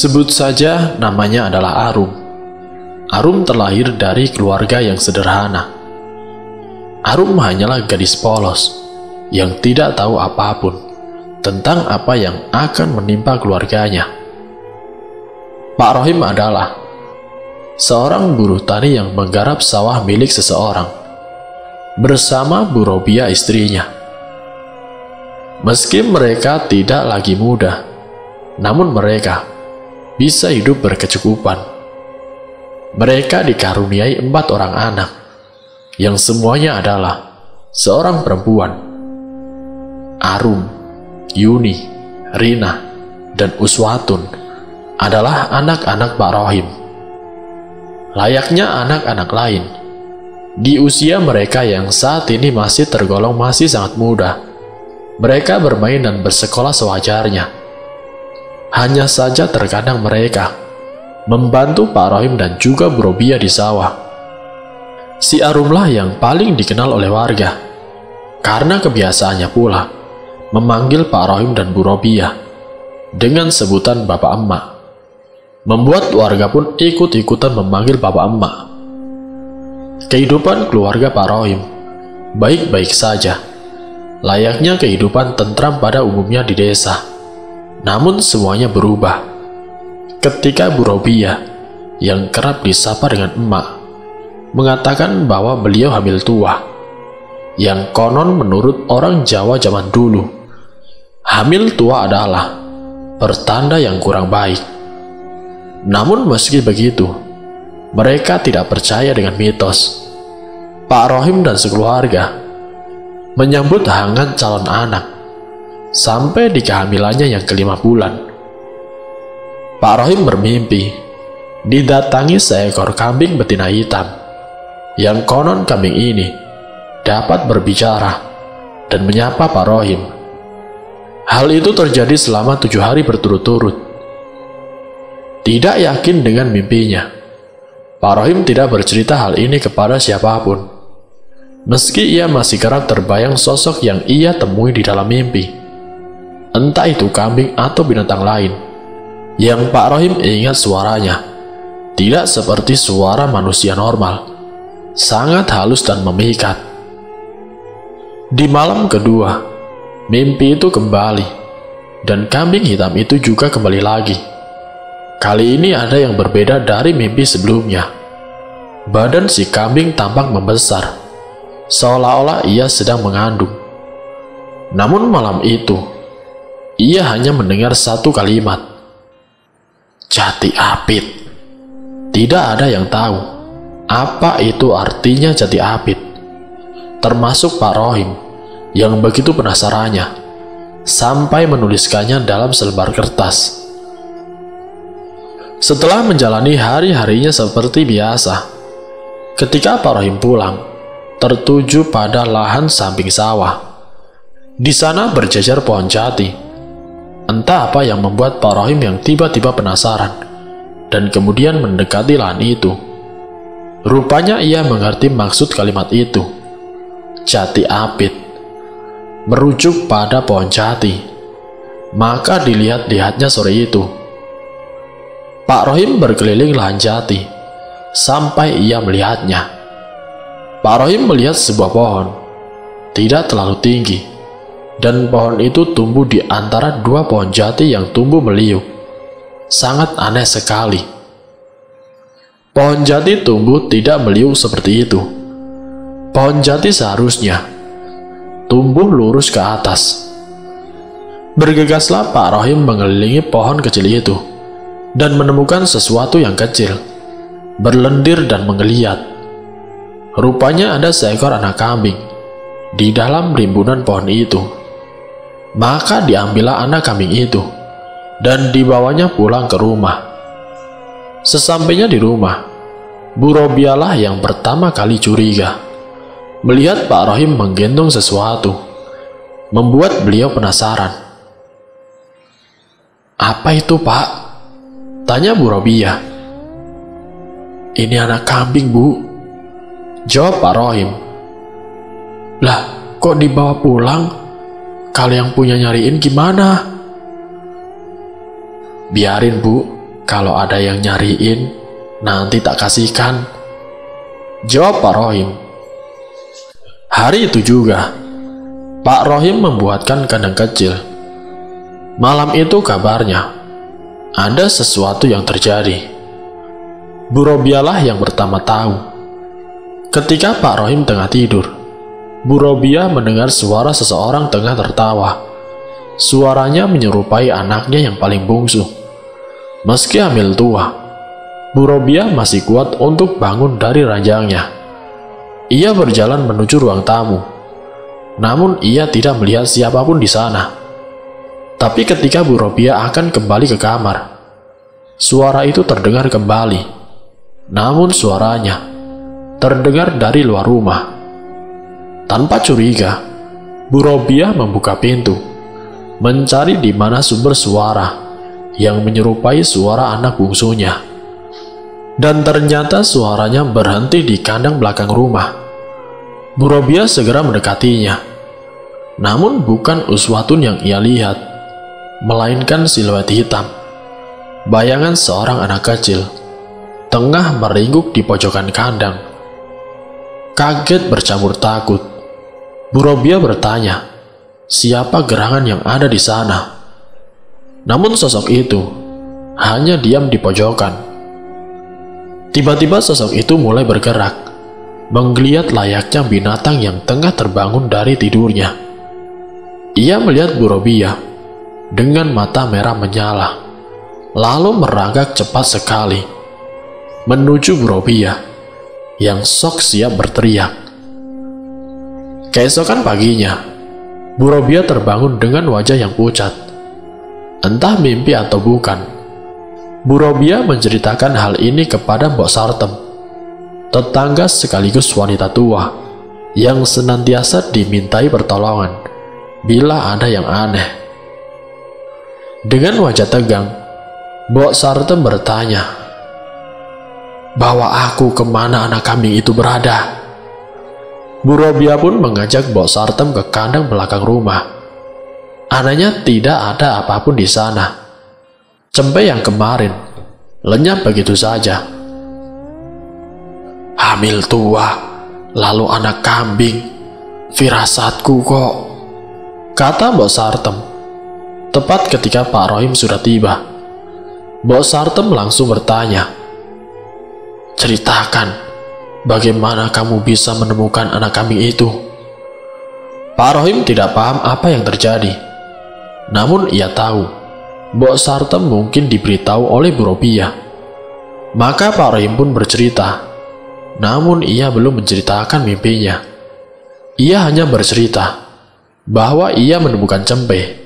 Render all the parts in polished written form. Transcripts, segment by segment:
Sebut saja namanya adalah Arum. Arum terlahir dari keluarga yang sederhana. Arum hanyalah gadis polos yang tidak tahu apapun tentang apa yang akan menimpa keluarganya. Pak Rohim adalah seorang buruh tani yang menggarap sawah milik seseorang bersama Bu Robiah istrinya. Meski mereka tidak lagi muda, namun mereka bisa hidup berkecukupan. Mereka dikaruniai 4 orang anak, yang semuanya adalah seorang perempuan. Arum, Yuni, Rina, dan Uswatun adalah anak-anak Pak Rohim. Layaknya anak-anak lain, di usia mereka yang saat ini masih tergolong masih sangat muda, mereka bermain dan bersekolah sewajarnya. Hanya saja terkadang mereka membantu Pak Rohim dan juga Bu Robiah di sawah. Si Arumlah yang paling dikenal oleh warga, karena kebiasaannya pula memanggil Pak Rohim dan Bu Robiah dengan sebutan Bapak Emak, membuat warga pun ikut-ikutan memanggil Bapak Emak. Kehidupan keluarga Pak Rohim baik-baik saja, layaknya kehidupan tentram pada umumnya di desa. Namun semuanya berubah ketika Bu Robiah, yang kerap disapa dengan Emak, mengatakan bahwa beliau hamil tua, yang konon menurut orang Jawa zaman dulu, hamil tua adalah pertanda yang kurang baik. Namun meski begitu, mereka tidak percaya dengan mitos. Pak Rohim dan sekeluarga menyambut hangat calon anak sampai di kehamilannya yang ke-5 bulan. Pak Rohim bermimpi didatangi seekor kambing betina hitam, yang konon kambing ini dapat berbicara dan menyapa Pak Rohim. Hal itu terjadi selama 7 hari berturut-turut. Tidak yakin dengan mimpinya, Pak Rohim tidak bercerita hal ini kepada siapapun, meski ia masih kerap terbayang sosok yang ia temui di dalam mimpi. Entah itu kambing atau binatang lain, yang Pak Rohim ingat suaranya tidak seperti suara manusia normal, sangat halus dan memikat. Di malam kedua, mimpi itu kembali, dan kambing hitam itu juga kembali lagi. Kali ini ada yang berbeda dari mimpi sebelumnya. Badan si kambing tampak membesar, seolah-olah ia sedang mengandung. Namun malam itu, ia hanya mendengar satu kalimat, "Jati Apit." Tidak ada yang tahu apa itu artinya Jati Apit, termasuk Pak Rohim yang begitu penasarannya sampai menuliskannya dalam selembar kertas. Setelah menjalani hari-harinya seperti biasa, ketika Pak Rohim pulang, tertuju pada lahan samping sawah. Di sana berjajar pohon jati. Entah apa yang membuat Pak Rohim yang tiba-tiba penasaran dan kemudian mendekati lahan itu. Rupanya ia mengerti maksud kalimat itu. Jati Apit merujuk pada pohon jati. Maka dilihat-lihatnya sore itu. Pak Rohim berkeliling lahan jati sampai ia melihatnya. Pak Rohim melihat sebuah pohon, tidak terlalu tinggi, dan pohon itu tumbuh di antara 2 pohon jati yang tumbuh meliuk. Sangat aneh sekali. Pohon jati tumbuh tidak meliuk seperti itu. Pohon jati seharusnya tumbuh lurus ke atas. Bergegaslah Pak Rohim mengelilingi pohon kecil itu dan menemukan sesuatu yang kecil, berlendir dan menggeliat. Rupanya ada seekor anak kambing di dalam rimbunan pohon itu. Maka diambillah anak kambing itu dan dibawanya pulang ke rumah. Sesampainya di rumah, Bu Robiah lah yang pertama kali curiga melihat Pak Rohim menggendong sesuatu, membuat beliau penasaran. "Apa itu, Pak?" tanya Bu Robiah. "Ini anak kambing, Bu," jawab Pak Rohim. "Lah, kok dibawa pulang? Kalau yang punya nyariin gimana?" "Biarin, Bu, Kalau ada yang nyariin, nanti tak kasihkan, jawab Pak Rohim. Hari itu juga, Pak Rohim membuatkan kandang kecil. Malam itu kabarnya, ada sesuatu yang terjadi. Bu Robialah yang pertama tahu. Ketika Pak Rohim tengah tidur, Bu Robiah mendengar suara seseorang tengah tertawa. Suaranya menyerupai anaknya yang paling bungsu. Meski hamil tua, Bu Robiah masih kuat untuk bangun dari ranjangnya. Ia berjalan menuju ruang tamu. Namun ia tidak melihat siapapun di sana. Tapi ketika Bu Robiah akan kembali ke kamar, suara itu terdengar kembali. Namun suaranya terdengar dari luar rumah. Tanpa curiga, Bu Robiah membuka pintu, mencari di mana sumber suara yang menyerupai suara anak bungsunya. Dan ternyata suaranya berhenti di kandang belakang rumah. Bu Robiah segera mendekatinya. Namun bukan uswatun yang ia lihat, melainkan siluet hitam. Bayangan seorang anak kecil tengah meringkuk di pojokan kandang. Kaget bercampur takut, Bu Robiah bertanya, siapa gerangan yang ada di sana? Namun sosok itu hanya diam di pojokan. Tiba-tiba sosok itu mulai bergerak, menggeliat layaknya binatang yang tengah terbangun dari tidurnya. Ia melihat Bu Robiah dengan mata merah menyala, lalu merangkak cepat sekali menuju Bu Robiah yang sok siap berteriak. Keesokan paginya, Bu Robiah terbangun dengan wajah yang pucat. Entah mimpi atau bukan, Bu Robiah menceritakan hal ini kepada Mbok Sartem, tetangga sekaligus wanita tua yang senantiasa dimintai pertolongan bila ada yang aneh. Dengan wajah tegang, Mbok Sartem bertanya, "Bawa aku kemana anak kambing itu berada?" Bu Robiah pun mengajak Mbok Sartem ke kandang belakang rumah. Anehnya tidak ada apapun di sana. Cempe yang kemarin lenyap begitu saja. Hamil tua, lalu anak kambing, firasatku kok, kata Mbok Sartem. Tepat ketika Pak Rohim sudah tiba, Mbok Sartem langsung bertanya, "Ceritakan, bagaimana kamu bisa menemukan anak kambing itu?" Pak Rohim tidak paham apa yang terjadi. Namun ia tahu, Mbok Sartem mungkin diberitahu oleh Bu Robiah. Maka Pak Rohim pun bercerita. Namun ia belum menceritakan mimpinya. Ia hanya bercerita bahwa ia menemukan cempe.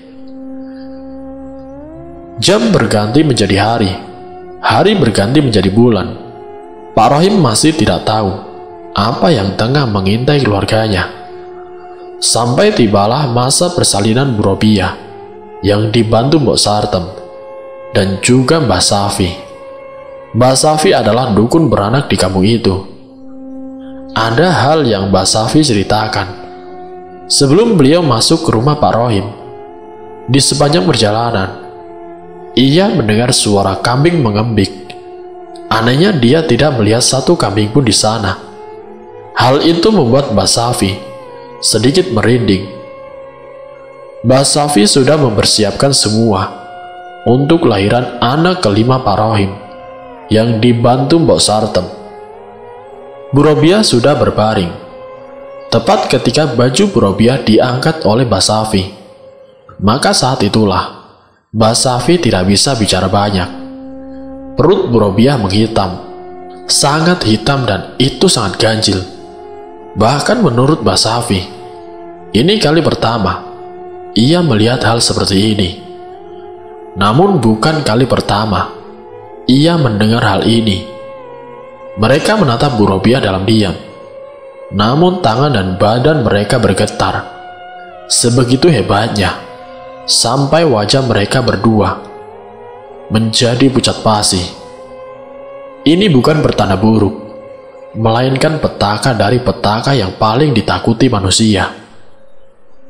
Jam berganti menjadi hari. Hari berganti menjadi bulan. Pak Rohim masih tidak tahu apa yang tengah mengintai keluarganya. Sampai tibalah masa persalinan Bu Robiah yang dibantu Mbok Sartem dan juga Mbah Safi. Mbah Safi adalah dukun beranak di kampung itu. Ada hal yang Mbah Safi ceritakan. Sebelum beliau masuk ke rumah Pak Rohim, di sepanjang perjalanan, ia mendengar suara kambing mengembik. Anehnya dia tidak melihat satu kambing pun di sana. Hal itu membuat Mbah Safi sedikit merinding. Mbah Safi sudah mempersiapkan semua untuk lahiran anak kelima Pak Rohim yang dibantu Mbok Sartem. Bu Robiah sudah berbaring. Tepat ketika baju Bu Robiah diangkat oleh Mbah Safi. Maka saat itulah Mbah Safi tidak bisa bicara banyak. Perut Bu Robiah menghitam, sangat hitam, dan itu sangat ganjil. Bahkan menurut Mbah Safi, ini kali pertama ia melihat hal seperti ini. Namun bukan kali pertama ia mendengar hal ini. Mereka menatap Bu Robiah dalam diam. Namun tangan dan badan mereka bergetar. Sebegitu hebatnya, sampai wajah mereka berdua menjadi pucat pasi. Ini bukan pertanda buruk, melainkan petaka dari petaka yang paling ditakuti manusia.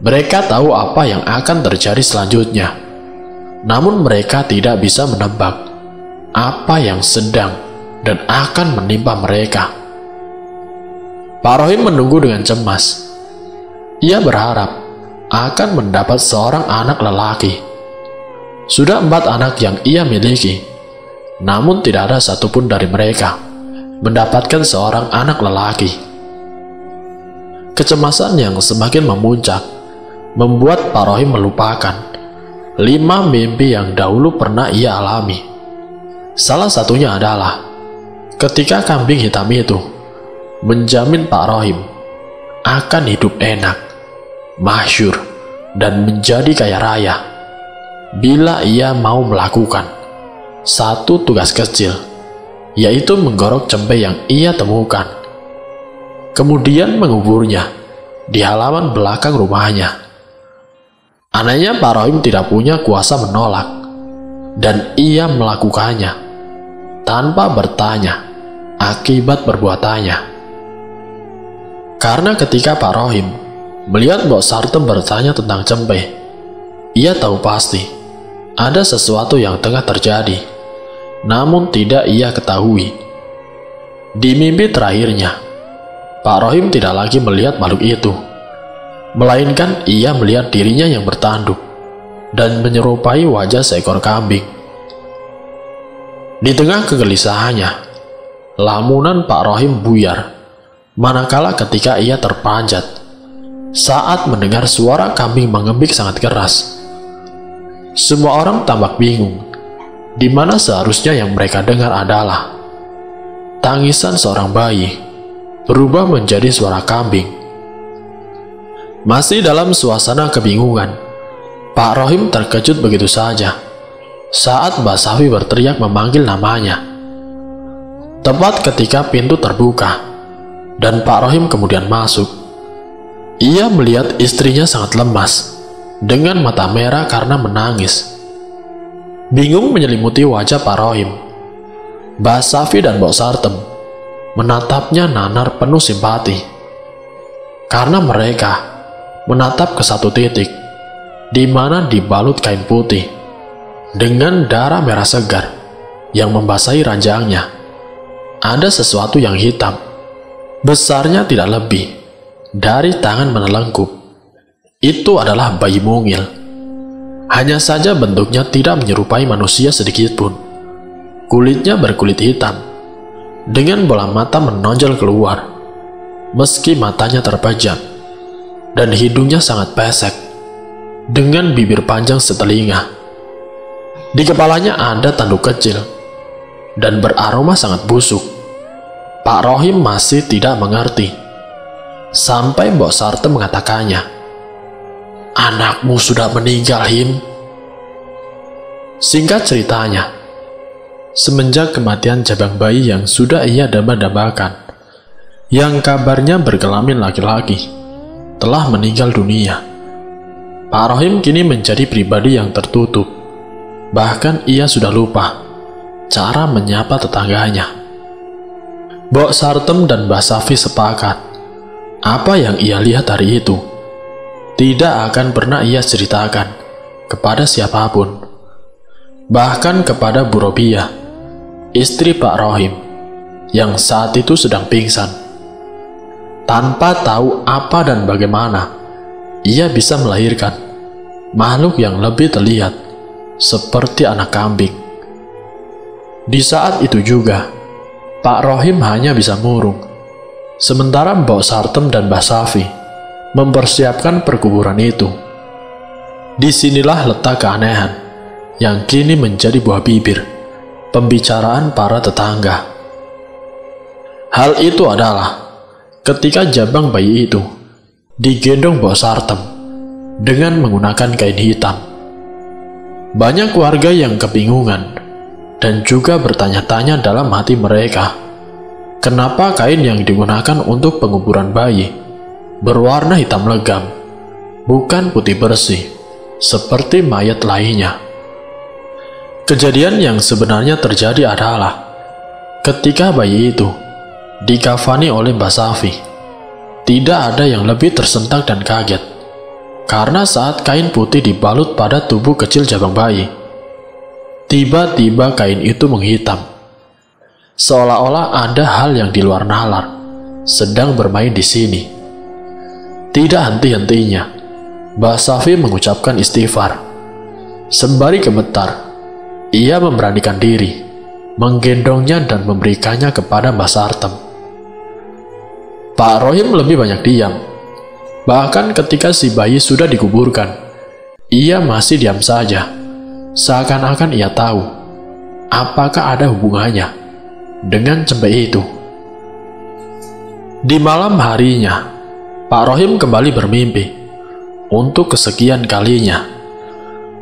Mereka tahu apa yang akan terjadi selanjutnya, namun mereka tidak bisa menebak apa yang sedang dan akan menimpa mereka. Pak Rohim menunggu dengan cemas. Ia berharap akan mendapat seorang anak lelaki. Sudah 4 anak yang ia miliki, namun tidak ada satupun dari mereka mendapatkan seorang anak lelaki. Kecemasan yang semakin memuncak membuat Pak Rohim melupakan 5 mimpi yang dahulu pernah ia alami. Salah satunya adalah ketika kambing hitam itu menjamin Pak Rohim akan hidup enak, masyhur, dan menjadi kaya raya bila ia mau melakukan satu tugas kecil, yaitu menggorok cempe yang ia temukan, kemudian menguburnya di halaman belakang rumahnya. Anehnya, Pak Rohim tidak punya kuasa menolak, dan ia melakukannya tanpa bertanya akibat perbuatannya. Karena ketika Pak Rohim melihat Mbok Sartem bertanya tentang cempe, ia tahu pasti ada sesuatu yang tengah terjadi, namun tidak ia ketahui. Di mimpi terakhirnya, Pak Rohim tidak lagi melihat makhluk itu, melainkan ia melihat dirinya yang bertanduk dan menyerupai wajah seekor kambing. Di tengah kegelisahannya, lamunan Pak Rohim buyar, manakala ketika ia terpanjat saat mendengar suara kambing mengembik sangat keras. Semua orang tampak bingung, di mana seharusnya yang mereka dengar adalah tangisan seorang bayi berubah menjadi suara kambing. Masih dalam suasana kebingungan, Pak Rohim terkejut begitu saja saat Mbak Safi berteriak memanggil namanya. Tepat ketika pintu terbuka dan Pak Rohim kemudian masuk, ia melihat istrinya sangat lemas dengan mata merah karena menangis. Bingung menyelimuti wajah Pak Rohim, Mbak Safi dan Mbok Sartem menatapnya nanar penuh simpati, karena mereka menatap ke satu titik di mana dibalut kain putih dengan darah merah segar yang membasahi ranjangnya. Ada sesuatu yang hitam, besarnya tidak lebih dari tangan menelengkup. Itu adalah bayi mungil. Hanya saja bentuknya tidak menyerupai manusia sedikitpun. Kulitnya berkulit hitam, dengan bola mata menonjol keluar, meski matanya terpejam, dan hidungnya sangat pesek, dengan bibir panjang setelinga. Di kepalanya ada tanduk kecil, dan beraroma sangat busuk. Pak Rohim masih tidak mengerti, sampai Mbok Sartem mengatakannya, "Anakmu sudah meninggal, Him." Singkat ceritanya, semenjak kematian jabang bayi yang sudah ia damba-dambakan, yang kabarnya berkelamin laki-laki, telah meninggal dunia, Pak Rohim kini menjadi pribadi yang tertutup. Bahkan ia sudah lupa cara menyapa tetangganya. Mbok Sartem dan Mbak Safi sepakat, apa yang ia lihat hari itu tidak akan pernah ia ceritakan kepada siapapun, bahkan kepada Bu Robiah, istri Pak Rohim, yang saat itu sedang pingsan. Tanpa tahu apa dan bagaimana ia bisa melahirkan makhluk yang lebih terlihat seperti anak kambing. Di saat itu juga, Pak Rohim hanya bisa murung, sementara Mbok Sartem dan Mbak Safi mempersiapkan perkuburan itu. Disinilah letak keanehan yang kini menjadi buah bibir pembicaraan para tetangga. Hal itu adalah ketika jabang bayi itu digendong Mbok Sartem dengan menggunakan kain hitam. Banyak warga yang kebingungan dan juga bertanya-tanya dalam hati mereka, kenapa kain yang digunakan untuk penguburan bayi berwarna hitam legam, bukan putih bersih seperti mayat lainnya. Kejadian yang sebenarnya terjadi adalah ketika bayi itu dikafani oleh Mbak Safi, tidak ada yang lebih tersentak dan kaget, karena saat kain putih dibalut pada tubuh kecil jabang bayi, Tiba-tiba kain itu menghitam, seolah-olah ada hal yang di luar nalar sedang bermain di sini. Tidak henti-hentinya, Mbak Safi mengucapkan istighfar. Sembari gemetar, ia memberanikan diri, menggendongnya dan memberikannya kepada Mbak Sartem. Pak Rohim lebih banyak diam. Bahkan ketika si bayi sudah dikuburkan, ia masih diam saja, seakan-akan ia tahu apakah ada hubungannya dengan cempe itu. Di malam harinya, Pak Rohim kembali bermimpi untuk kesekian kalinya.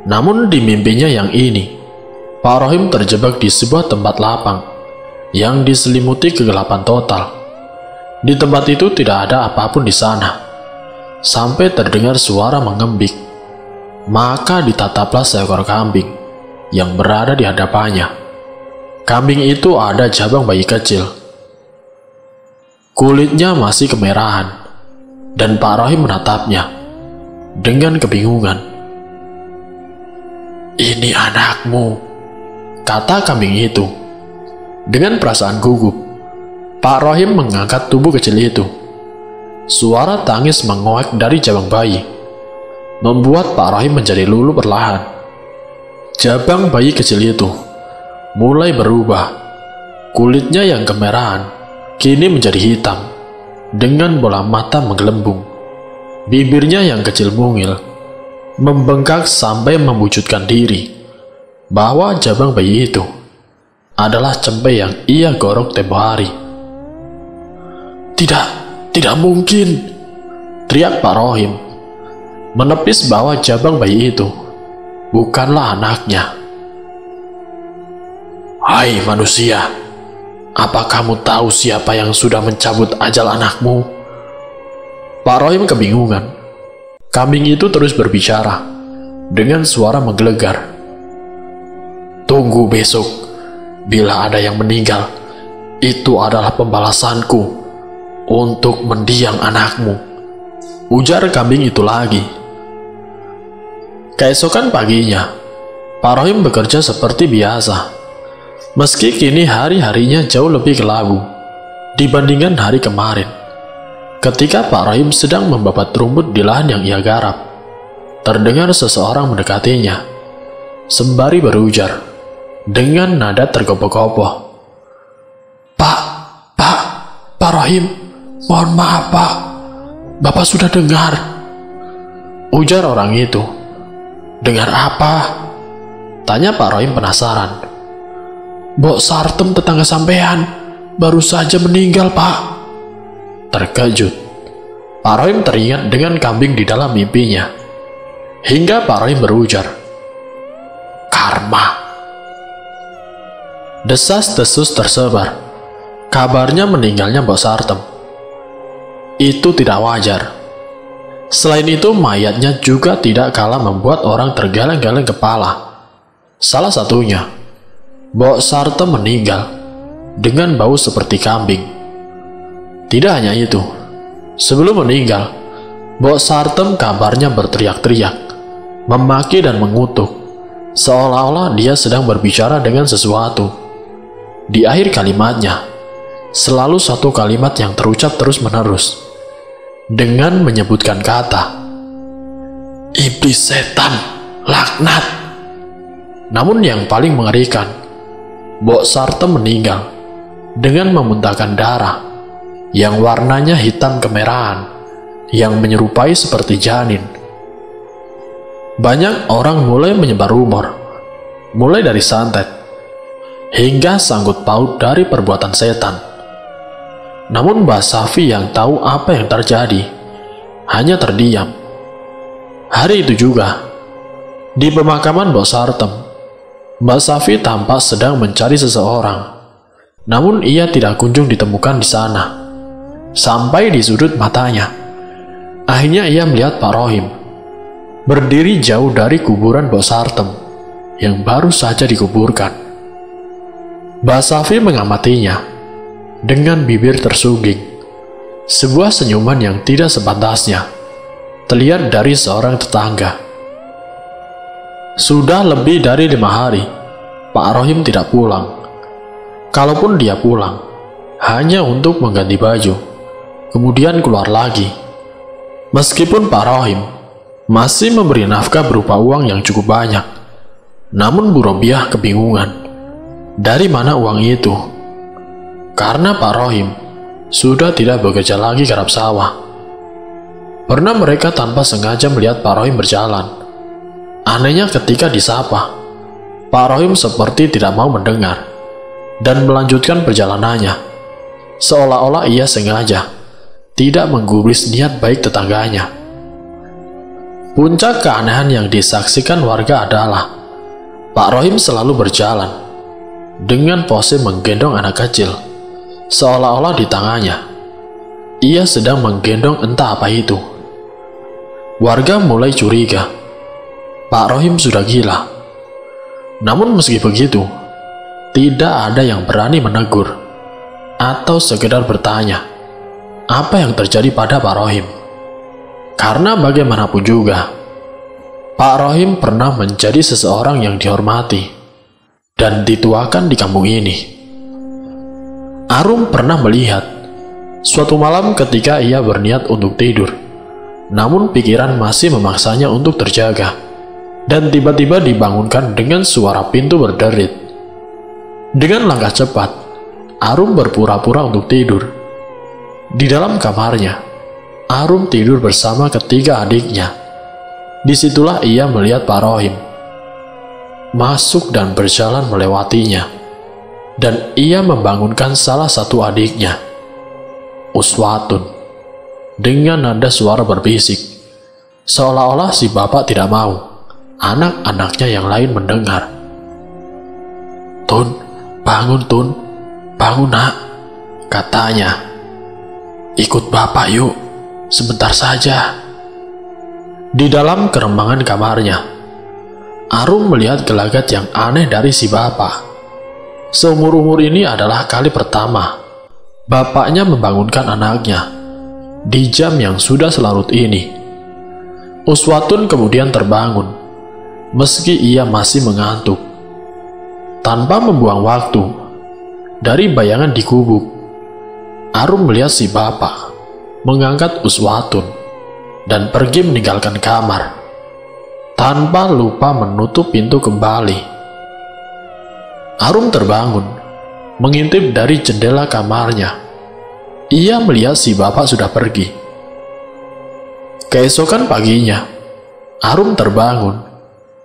Namun di mimpinya yang ini, Pak Rohim terjebak di sebuah tempat lapang yang diselimuti kegelapan total. Di tempat itu tidak ada apapun di sana, sampai terdengar suara mengembik. Maka ditataplah seekor kambing yang berada di hadapannya. Kambing itu ada jabang bayi kecil. Kulitnya masih kemerahan, dan Pak Rohim menatapnya dengan kebingungan. "Ini anakmu," kata kambing itu. Dengan perasaan gugup, Pak Rohim mengangkat tubuh kecil itu. Suara tangis mengoek dari jabang bayi, membuat Pak Rohim menjadi luluh perlahan. Jabang bayi kecil itu mulai berubah. Kulitnya yang kemerahan kini menjadi hitam, dengan bola mata menggelembung. Bibirnya yang kecil mungil membengkak sampai membujutkan diri bahwa jabang bayi itu adalah cempe yang ia gorok tempo hari. Tidak mungkin!" teriak Pak Rohim, menepis bahwa jabang bayi itu bukanlah anaknya. "Hai manusia, apa kamu tahu siapa yang sudah mencabut ajal anakmu?" Pak Rohim kebingungan. Kambing itu terus berbicara dengan suara menggelegar. "Tunggu besok, bila ada yang meninggal, itu adalah pembalasanku untuk mendiang anakmu," ujar kambing itu lagi. Keesokan paginya, Pak Rohim bekerja seperti biasa. Meski kini hari-harinya jauh lebih kelabu dibandingkan hari kemarin. Ketika Pak Rohim sedang membabat rumput di lahan yang ia garap, terdengar seseorang mendekatinya, sembari berujar dengan nada tergopoh-gopoh. Pak Rohim, mohon maaf Pak, Bapak sudah dengar," ujar orang itu. "Dengar apa?" tanya Pak Rohim penasaran. "Mbok Sartem tetangga sampean baru saja meninggal Pak." Terkejut, Pak Rohim teringat dengan kambing di dalam mimpinya, hingga Pak Rohim berujar, "Karma." Desas-desus tersebar, kabarnya meninggalnya Mbok Sartem. Itu tidak wajar. Selain itu, mayatnya juga tidak kalah membuat orang tergeleng-geleng kepala. Salah satunya, Mbok Sartem meninggal dengan bau seperti kambing. Tidak hanya itu, sebelum meninggal, Mbok Sartem kabarnya berteriak-teriak, memaki dan mengutuk, seolah-olah dia sedang berbicara dengan sesuatu. Di akhir kalimatnya, selalu satu kalimat yang terucap terus-menerus, dengan menyebutkan kata, "Iblis, setan, laknat." Namun yang paling mengerikan, Mbok Sartem meninggal dengan memuntahkan darah yang warnanya hitam kemerahan, yang menyerupai seperti janin. Banyak orang mulai menyebar rumor, mulai dari santet hingga sangkut paut dari perbuatan setan. Namun Mbak Safi yang tahu apa yang terjadi hanya terdiam. Hari itu juga, di pemakaman Mbok Sartem, Mbak Safi tampak sedang mencari seseorang. Namun ia tidak kunjung ditemukan di sana. Sampai di sudut matanya, akhirnya ia melihat Pak Rohim berdiri jauh dari kuburan Mbok Sartem yang baru saja dikuburkan. Mbak Safi mengamatinya dengan bibir tersungging. Sebuah senyuman yang tidak sepantasnya terlihat dari seorang tetangga. Sudah lebih dari 5 hari Pak Rohim tidak pulang. Kalaupun dia pulang, hanya untuk mengganti baju, kemudian keluar lagi. Meskipun Pak Rohim masih memberi nafkah berupa uang yang cukup banyak, namun Bu Robiah kebingungan dari mana uang itu. Karena Pak Rohim sudah tidak bekerja lagi garap sawah. Pernah mereka tanpa sengaja melihat Pak Rohim berjalan. Anehnya ketika disapa, Pak Rohim seperti tidak mau mendengar dan melanjutkan perjalanannya, seolah-olah ia sengaja tidak menggubris niat baik tetangganya. Puncak keanehan yang disaksikan warga adalah Pak Rohim selalu berjalan dengan pose menggendong anak kecil, seolah-olah di tangannya ia sedang menggendong entah apa itu. Warga mulai curiga Pak Rohim sudah gila. Namun meski begitu, tidak ada yang berani menegur atau sekedar bertanya apa yang terjadi pada Pak Rohim. Karena bagaimanapun juga, Pak Rohim pernah menjadi seseorang yang dihormati dan dituakan di kampung ini. Arum pernah melihat suatu malam ketika ia berniat untuk tidur, namun pikiran masih memaksanya untuk terjaga, dan tiba-tiba dibangunkan dengan suara pintu berderit. Dengan langkah cepat, Arum berpura-pura untuk tidur. Di dalam kamarnya, Arum tidur bersama ketiga adiknya. Disitulah ia melihat Pak Rohim masuk dan berjalan melewatinya, dan ia membangunkan salah satu adiknya, Uswatun, dengan nada suara berbisik, seolah-olah si bapak tidak mau anak-anaknya yang lain mendengar. "Tun, bangun Tun, bangun nak," katanya. "Ikut bapak yuk, sebentar saja." Di dalam kerembangan kamarnya, Arum melihat gelagat yang aneh dari si bapak. Seumur-umur ini adalah kali pertama bapaknya membangunkan anaknya di jam yang sudah selarut ini. Uswatun kemudian terbangun, meski ia masih mengantuk. Tanpa membuang waktu, dari bayangan di gubuk, Arum melihat si bapak mengangkat Uswatun dan pergi meninggalkan kamar, tanpa lupa menutup pintu kembali. Arum terbangun, mengintip dari jendela kamarnya. Ia melihat si bapak sudah pergi. Keesokan paginya, Arum terbangun,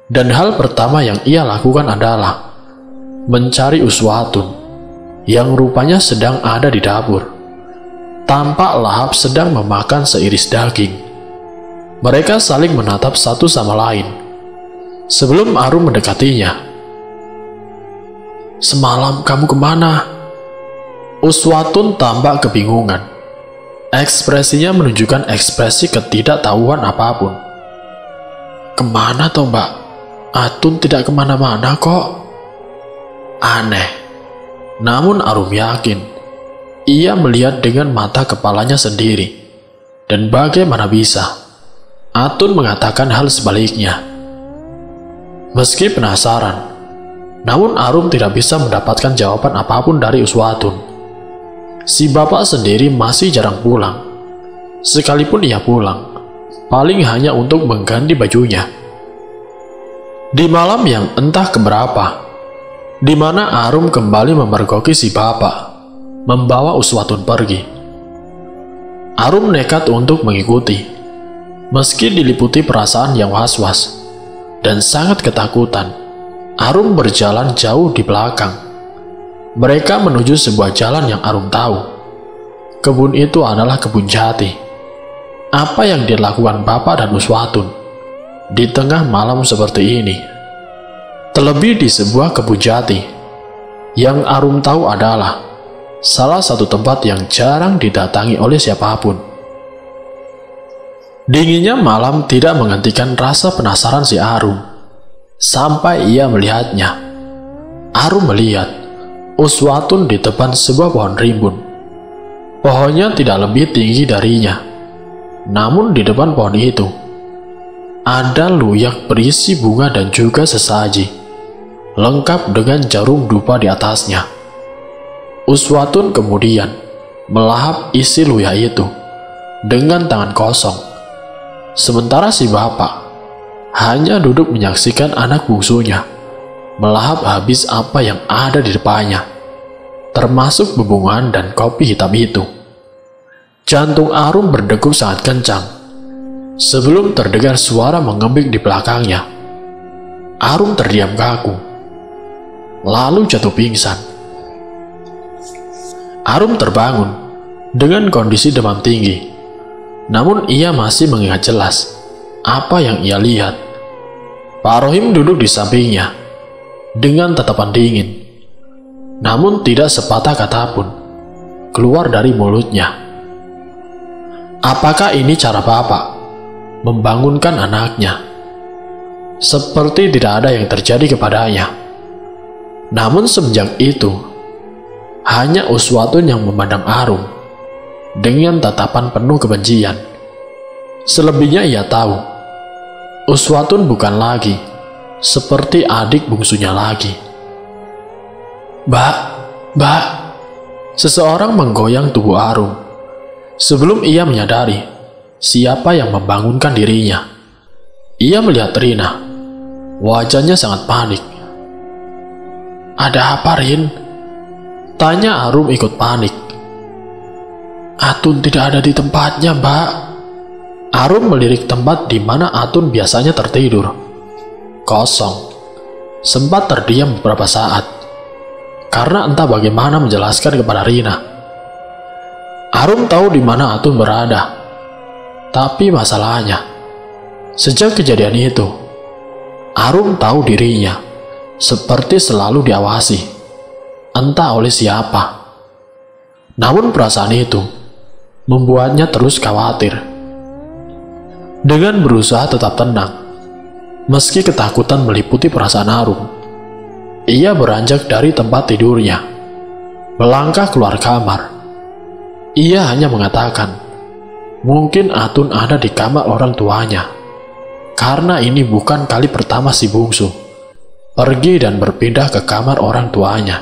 dan hal pertama yang ia lakukan adalah mencari Uswatun yang rupanya sedang ada di dapur. Tampak lahap sedang memakan seiris daging. Mereka saling menatap satu sama lain sebelum Arum mendekatinya. "Semalam kamu kemana?" Uswatun tampak kebingungan. Ekspresinya menunjukkan ekspresi ketidaktahuan apapun. "Kemana toh mbak? Atun tidak kemana-mana kok." Aneh, namun Arum yakin ia melihat dengan mata kepalanya sendiri, dan bagaimana bisa Atun mengatakan hal sebaliknya. Meski penasaran, namun Arum tidak bisa mendapatkan jawaban apapun dari Uswatun. Si bapak sendiri masih jarang pulang. Sekalipun ia pulang, paling hanya untuk mengganti bajunya. Di malam yang entah keberapa, di mana Arum kembali memergoki si bapak, membawa Uswatun pergi. Arum nekat untuk mengikuti, meski diliputi perasaan yang was-was dan sangat ketakutan. Arum berjalan jauh di belakang. Mereka menuju sebuah jalan yang Arum tahu. Kebun itu adalah kebun jati. Apa yang dilakukan bapak dan Uswatun di tengah malam seperti ini? Terlebih di sebuah kebun jati yang Arum tahu adalah salah satu tempat yang jarang didatangi oleh siapapun. Dinginnya malam tidak menghentikan rasa penasaran si Arum. Sampai ia melihatnya. Arum melihat Uswatun di depan sebuah pohon rimbun. Pohonnya tidak lebih tinggi darinya. Namun di depan pohon itu ada luyak berisi bunga dan juga sesaji. lengkap dengan jarum dupa di atasnya. Uswatun kemudian melahap isi luyah itu dengan tangan kosong, sementara si bapak hanya duduk menyaksikan anak bungsunya melahap habis apa yang ada di depannya, termasuk bebungan dan kopi hitam itu. Jantung Arum berdegup sangat kencang sebelum terdengar suara mengembik di belakangnya. Arum terdiam kaku, lalu jatuh pingsan. Arum terbangun dengan kondisi demam tinggi, namun ia masih mengingat jelas apa yang ia lihat. Pak Rohim duduk di sampingnya dengan tatapan dingin, namun tidak sepatah kata pun keluar dari mulutnya. Apakah ini cara bapak membangunkan anaknya? Seperti tidak ada yang terjadi kepadanya. Namun semenjak itu, hanya Uswatun yang memandang Arum dengan tatapan penuh kebencian. Selebihnya ia tahu, Uswatun bukan lagi seperti adik bungsunya lagi. Mbak, seseorang menggoyang tubuh Arum sebelum ia menyadari siapa yang membangunkan dirinya. Ia melihat Rina, wajahnya sangat panik. "Ada apa, Rin?" tanya Arum ikut panik. "Atun tidak ada di tempatnya, Mbak." Arum melirik tempat di mana Atun biasanya tertidur. Kosong. Sempat terdiam beberapa saat, karena entah bagaimana menjelaskan kepada Rina. Arum tahu di mana Atun berada, tapi masalahnya, sejak kejadian itu, Arum tahu dirinya seperti selalu diawasi, entah oleh siapa. Namun perasaan itu membuatnya terus khawatir. Dengan berusaha tetap tenang, meski ketakutan meliputi perasaan Arum, ia beranjak dari tempat tidurnya, melangkah keluar kamar. Ia hanya mengatakan, mungkin Atun ada di kamar orang tuanya, karena ini bukan kali pertama si bungsu pergi dan berpindah ke kamar orang tuanya.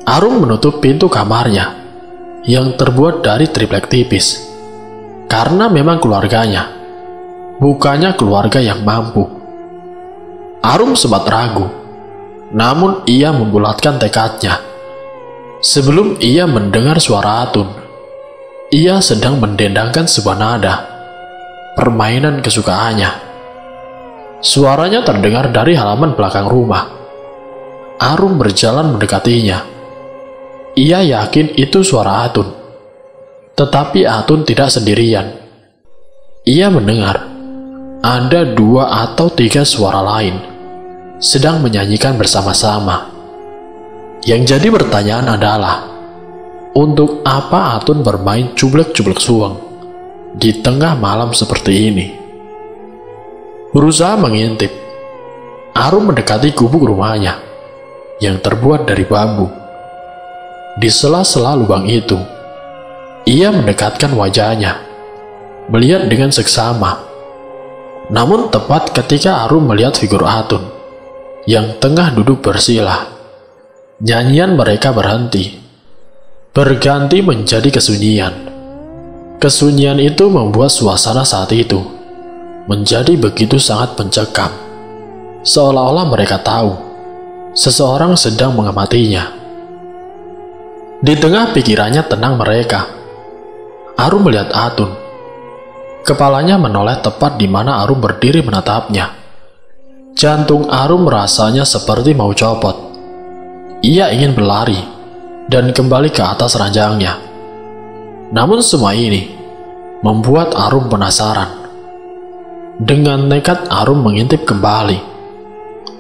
Arum menutup pintu kamarnya yang terbuat dari triplek tipis, karena memang keluarganya bukannya keluarga yang mampu. Arum sempat ragu, namun ia membulatkan tekadnya. Sebelum ia mendengar suara Atun, ia sedang mendendangkan sebuah nada, permainan kesukaannya. Suaranya terdengar dari halaman belakang rumah. Arum berjalan mendekatinya. Ia yakin itu suara Atun, tetapi Atun tidak sendirian. Ia mendengar ada 2 atau 3 suara lain sedang menyanyikan bersama-sama. Yang jadi pertanyaan adalah, untuk apa Atun bermain cublek-cublek suweng di tengah malam seperti ini? Berusaha mengintip, Arum mendekati gubuk rumahnya yang terbuat dari bambu. Di sela-sela lubang itu, ia mendekatkan wajahnya, melihat dengan seksama. Namun tepat ketika Arum melihat figur Atun yang tengah duduk bersila, nyanyian mereka berhenti, berganti menjadi kesunyian. Kesunyian itu membuat suasana saat itu menjadi begitu sangat mencekam, seolah-olah mereka tahu seseorang sedang mengamatinya. Di tengah pikirannya tenang mereka, Arum melihat Atun. Kepalanya menoleh tepat di mana Arum berdiri menatapnya. Jantung Arum rasanya seperti mau copot. Ia ingin berlari dan kembali ke atas ranjangnya. Namun semua ini membuat Arum penasaran. Dengan nekat Arum mengintip kembali.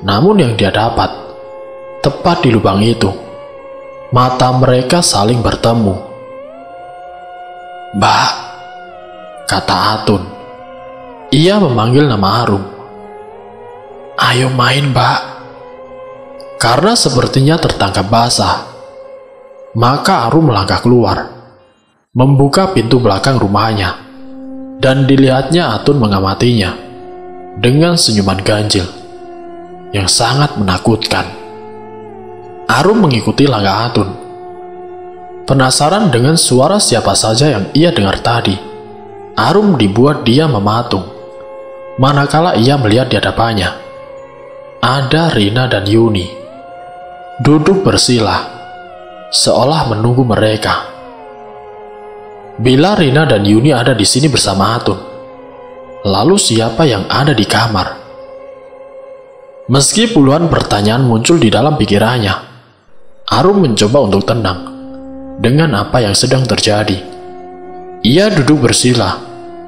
Namun yang dia dapat, tepat di lubang itu, mata mereka saling bertemu. "Mbak," kata Atun. Ia memanggil nama Arum. "Ayo main, Mbak." Karena sepertinya tertangkap basah, maka Arum melangkah keluar, membuka pintu belakang rumahnya, dan dilihatnya Atun mengamatinya dengan senyuman ganjil. yang sangat menakutkan. Arum mengikuti langkah Atun. Penasaran dengan suara siapa saja yang ia dengar tadi, Arum dibuat dia mematung. Manakala ia melihat di hadapannya, ada Rina dan Yuni, duduk bersila, seolah menunggu mereka. Bila Rina dan Yuni ada di sini bersama Atun, lalu siapa yang ada di kamar? Meski puluhan pertanyaan muncul di dalam pikirannya, Arum mencoba untuk tenang dengan apa yang sedang terjadi. Ia duduk bersila,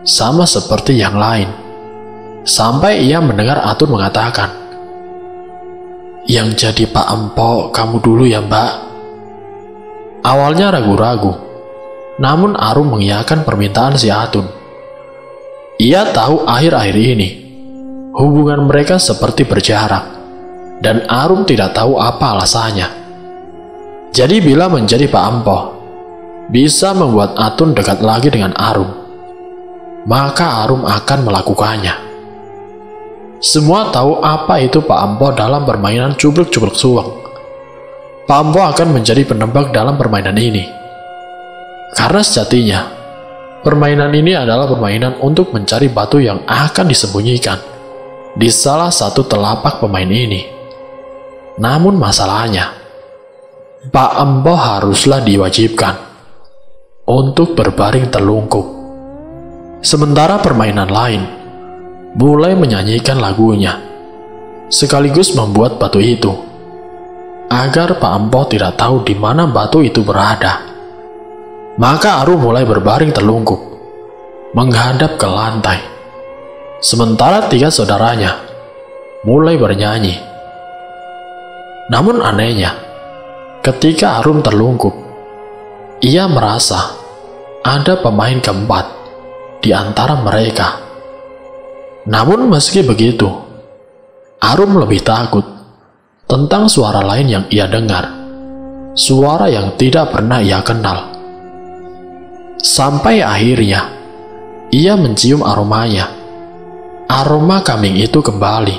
sama seperti yang lain, sampai ia mendengar Atun mengatakan, "Yang jadi Pak Empo kamu dulu ya, Mbak." Awalnya ragu-ragu, namun Arum mengiyakan permintaan si Atun. Ia tahu akhir-akhir ini hubungan mereka seperti berjarak, dan Arum tidak tahu apa alasannya. Jadi bila menjadi Pak Empo bisa membuat Atun dekat lagi dengan Arum, maka Arum akan melakukannya. Semua tahu apa itu Pak Empo dalam permainan cubluk-cubluk suweng. Pak Empo akan menjadi penebak dalam permainan ini. Karena sejatinya, permainan ini adalah permainan untuk mencari batu yang akan disembunyikan di salah satu telapak pemain ini. Namun masalahnya, Pak Empo haruslah diwajibkan untuk berbaring terlungkup. Sementara permainan lain mulai menyanyikan lagunya, sekaligus membuat batu itu, agar Pak Empo tidak tahu di mana batu itu berada. Maka Arum mulai berbaring terlungkup, menghadap ke lantai. Sementara tiga saudaranya mulai bernyanyi. Namun anehnya, ketika Arum terlungkup, ia merasa ada pemain keempat di antara mereka. Namun meski begitu, Arum lebih takut tentang suara lain yang ia dengar, suara yang tidak pernah ia kenal. Sampai akhirnya, ia mencium aromanya. Aroma kambing itu kembali.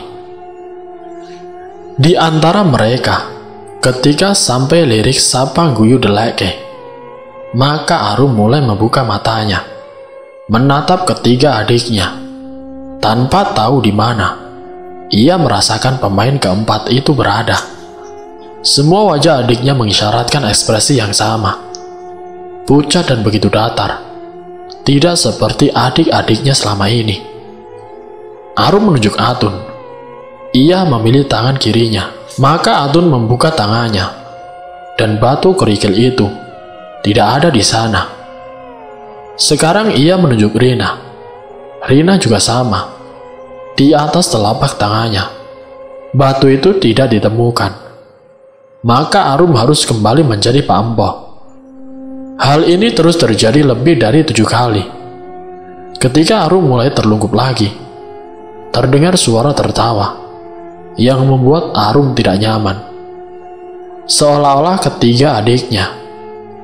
Di antara mereka, ketika sampai lirik Sapa Guyu Deleke, maka Arum mulai membuka matanya, menatap ketiga adiknya. Tanpa tahu di mana, ia merasakan pemain keempat itu berada. Semua wajah adiknya mengisyaratkan ekspresi yang sama, pucat dan begitu datar, tidak seperti adik-adiknya selama ini. Arum menunjuk Atun. Ia memilih tangan kirinya, maka Atun membuka tangannya, dan batu kerikil itu tidak ada di sana. Sekarang ia menunjuk Rina. Rina juga sama. Di atas telapak tangannya, batu itu tidak ditemukan. Maka Arum harus kembali menjadi Pak Empo. Hal ini terus terjadi lebih dari 7 kali. Ketika Arum mulai terlungkup lagi, terdengar suara tertawa yang membuat Arum tidak nyaman. Seolah-olah ketiga adiknya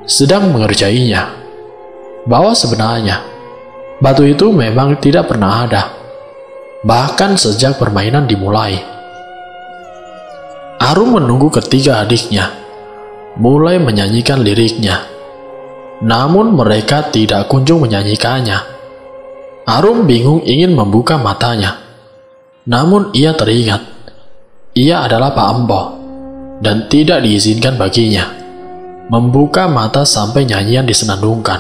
sedang mengerjainya, bahwa sebenarnya batu itu memang tidak pernah ada, bahkan sejak permainan dimulai. Arum menunggu ketiga adiknya mulai menyanyikan liriknya, namun mereka tidak kunjung menyanyikannya. Arum bingung ingin membuka matanya, namun ia teringat ia adalah Pak Empo dan tidak diizinkan baginya membuka mata sampai nyanyian disenandungkan.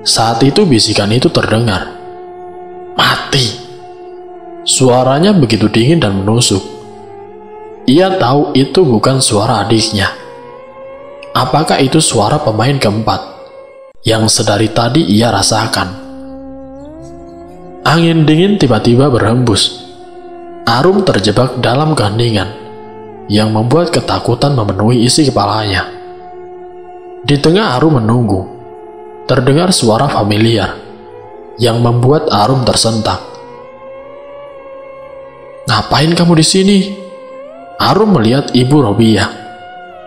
Saat itu bisikan itu terdengar, "Mati!" Suaranya begitu dingin dan menusuk. Ia tahu itu bukan suara adiknya. Apakah itu suara pemain keempat yang sedari tadi ia rasakan? Angin dingin tiba-tiba berhembus. Arum terjebak dalam keheningan yang membuat ketakutan memenuhi isi kepalanya. Di tengah Arum menunggu, terdengar suara familiar yang membuat Arum tersentak. "Ngapain kamu di sini?" Arum melihat Ibu Robiah,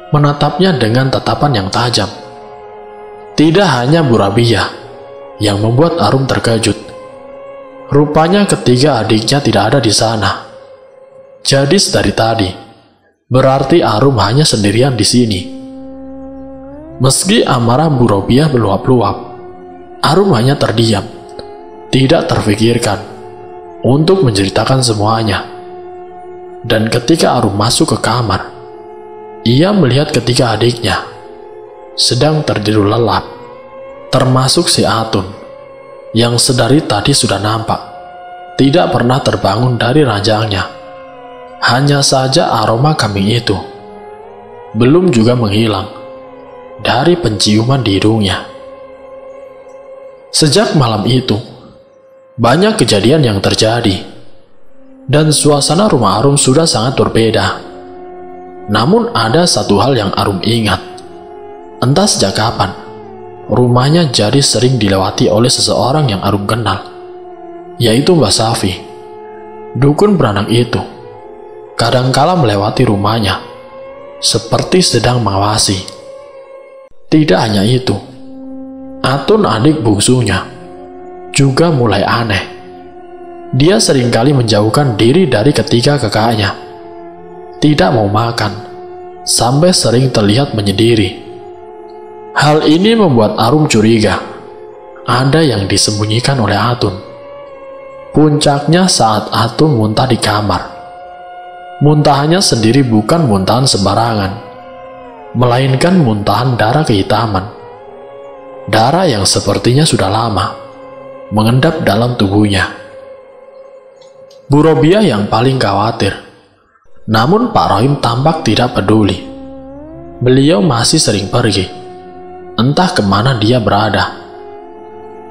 menatapnya dengan tatapan yang tajam. Tidak hanya Bu Robiah yang membuat Arum terkejut. Rupanya ketiga adiknya tidak ada di sana. Jadi dari tadi, berarti Arum hanya sendirian di sini. Meski amarah Bu Robiah meluap-luap, Arum hanya terdiam, tidak terfikirkan untuk menceritakan semuanya. Dan ketika Arum masuk ke kamar, ia melihat ketiga adiknya sedang tertidur lelap, termasuk si Atun yang sedari tadi sudah nampak tidak pernah terbangun dari ranjangnya. Hanya saja aroma kambing itu belum juga menghilang dari penciuman di hidungnya. Sejak malam itu, banyak kejadian yang terjadi, dan suasana rumah Arum sudah sangat berbeda. Namun ada satu hal yang Arum ingat. Entah sejak kapan, rumahnya jadi sering dilewati oleh seseorang yang Arum kenal, yaitu Mbak Safi. Dukun beranak itu kadangkala melewati rumahnya, seperti sedang mengawasi. Tidak hanya itu, Atun adik bungsunya juga mulai aneh. Dia seringkali menjauhkan diri dari ketiga kakaknya, tidak mau makan, sampai sering terlihat menyendiri. Hal ini membuat Arum curiga, ada yang disembunyikan oleh Atun. Puncaknya saat Atun muntah di kamar. Muntahannya sendiri bukan muntahan sembarangan, melainkan muntahan darah kehitaman. Darah yang sepertinya sudah lama mengendap dalam tubuhnya. Bu Robiah yang paling khawatir, namun Pak Rohim tampak tidak peduli. Beliau masih sering pergi, entah kemana dia berada.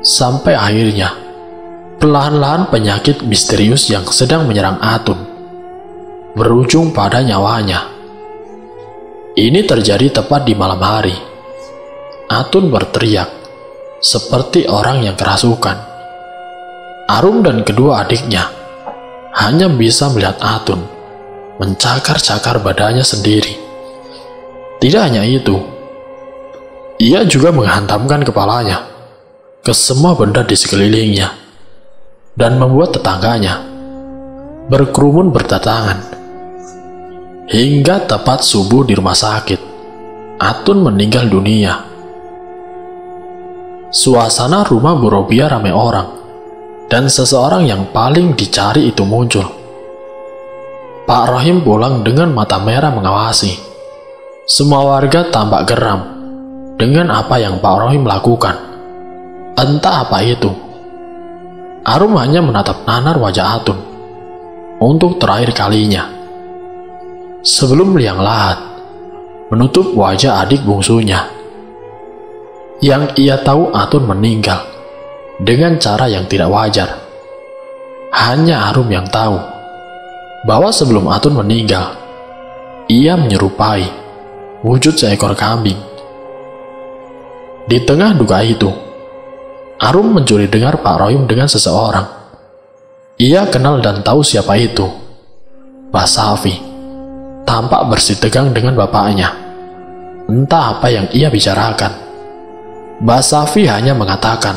Sampai akhirnya, perlahan-lahan penyakit misterius yang sedang menyerang Atun berujung pada nyawanya. Ini terjadi tepat di malam hari. Atun berteriak seperti orang yang kerasukan. Arum dan kedua adiknya hanya bisa melihat Atun mencakar-cakar badannya sendiri. Tidak hanya itu, ia juga menghantamkan kepalanya ke semua benda di sekelilingnya dan membuat tetangganya berkerumun berdatangan. Hingga tepat subuh di rumah sakit, Atun meninggal dunia. Suasana rumah Bu Robiah ramai orang, dan seseorang yang paling dicari itu muncul. Pak Rohim pulang dengan mata merah mengawasi. Semua warga tampak geram dengan apa yang Pak Rohim lakukan. Entah apa itu. Arum hanya menatap nanar wajah Atun untuk terakhir kalinya, sebelum liang lahat menutup wajah adik bungsunya. Yang ia tahu Atun meninggal dengan cara yang tidak wajar. Hanya Arum yang tahu bahwa sebelum Atun meninggal, ia menyerupai wujud seekor kambing. Di tengah duka itu, Arum mencuri dengar Pak Rohim dengan seseorang. Ia kenal dan tahu siapa itu. Mbak Safi tampak bersitegang dengan bapaknya. Entah apa yang ia bicarakan. Mbak Safi hanya mengatakan,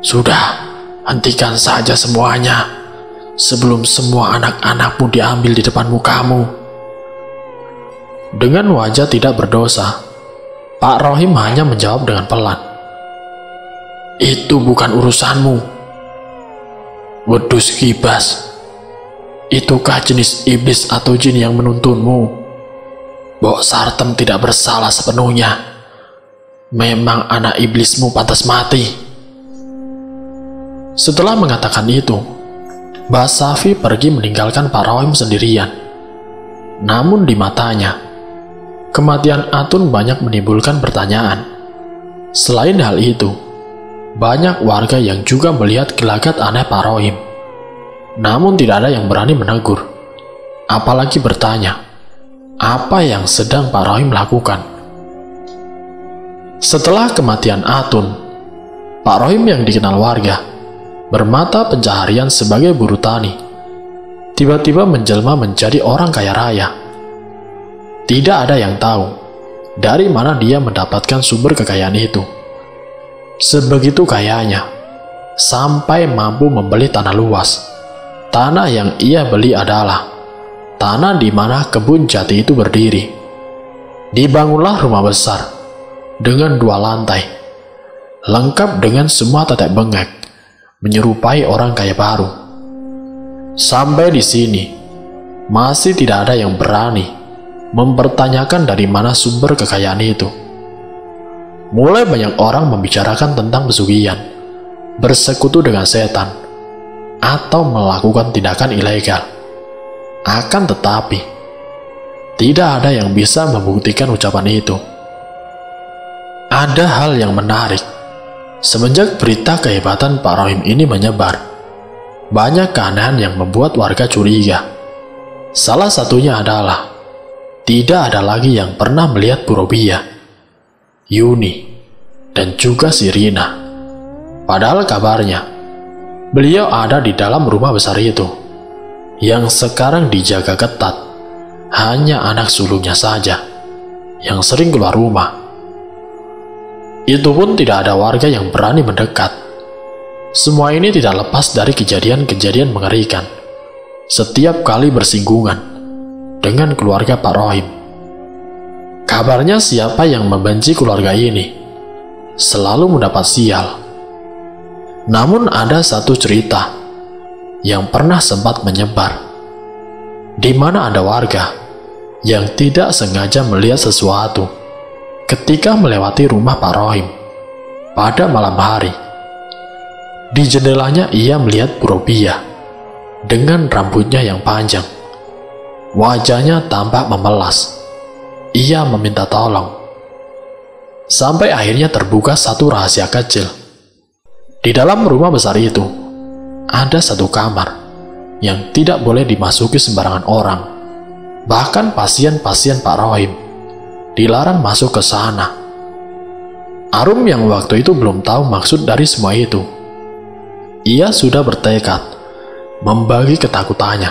"Sudah, hentikan saja semuanya sebelum semua anak-anakmu diambil di depan mukamu." Dengan wajah tidak berdosa, Pak Rohim hanya menjawab dengan pelan, "Itu bukan urusanmu. Wedus kibas, itukah jenis iblis atau jin yang menuntunmu? Bok Sartem tidak bersalah sepenuhnya. Memang anak iblismu pantas mati." Setelah mengatakan itu, Mbak Safi pergi meninggalkan Pak Rohim sendirian. Namun di matanya, kematian Atun banyak menimbulkan pertanyaan. Selain hal itu, banyak warga yang juga melihat gelagat aneh Pak Rohim. Namun tidak ada yang berani menegur, apalagi bertanya, apa yang sedang Pak Rohim lakukan. Setelah kematian Atun, Pak Rohim yang dikenal warga, bermata pencaharian sebagai buruh tani, tiba-tiba menjelma menjadi orang kaya raya. Tidak ada yang tahu dari mana dia mendapatkan sumber kekayaan itu. Sebegitu kayanya, sampai mampu membeli tanah luas, tanah yang ia beli adalah tanah di mana kebun jati itu berdiri. Dibangunlah rumah besar dengan 2 lantai, lengkap dengan semua tetek bengek, menyerupai orang kaya baru. Sampai di sini, masih tidak ada yang berani mempertanyakan dari mana sumber kekayaan itu. Mulai banyak orang membicarakan tentang pesugihan, bersekutu dengan setan, atau melakukan tindakan ilegal. Akan tetapi, tidak ada yang bisa membuktikan ucapan itu. Ada hal yang menarik. Semenjak berita kehebatan Pak Rohim ini menyebar, banyak keanehan yang membuat warga curiga. Salah satunya adalah tidak ada lagi yang pernah melihat Bu Robiah, Yuni, dan juga si Rina. Padahal kabarnya, beliau ada di dalam rumah besar itu, yang sekarang dijaga ketat. Hanya anak sulungnya saja yang sering keluar rumah. Itu pun tidak ada warga yang berani mendekat. Semua ini tidak lepas dari kejadian-kejadian mengerikan setiap kali bersinggungan dengan keluarga Pak Rohim. Kabarnya siapa yang membenci keluarga ini selalu mendapat sial. Namun ada satu cerita yang pernah sempat menyebar, di mana ada warga yang tidak sengaja melihat sesuatu ketika melewati rumah Pak Rohim pada malam hari. Di jendelanya ia melihat Bu Robiah dengan rambutnya yang panjang. Wajahnya tampak memelas. Ia meminta tolong. Sampai akhirnya terbuka satu rahasia kecil. Di dalam rumah besar itu, ada satu kamar yang tidak boleh dimasuki sembarangan orang. Bahkan pasien-pasien Pak Rohim dilarang masuk ke sana. Arum yang waktu itu belum tahu maksud dari semua itu. Ia sudah bertekad membagi ketakutannya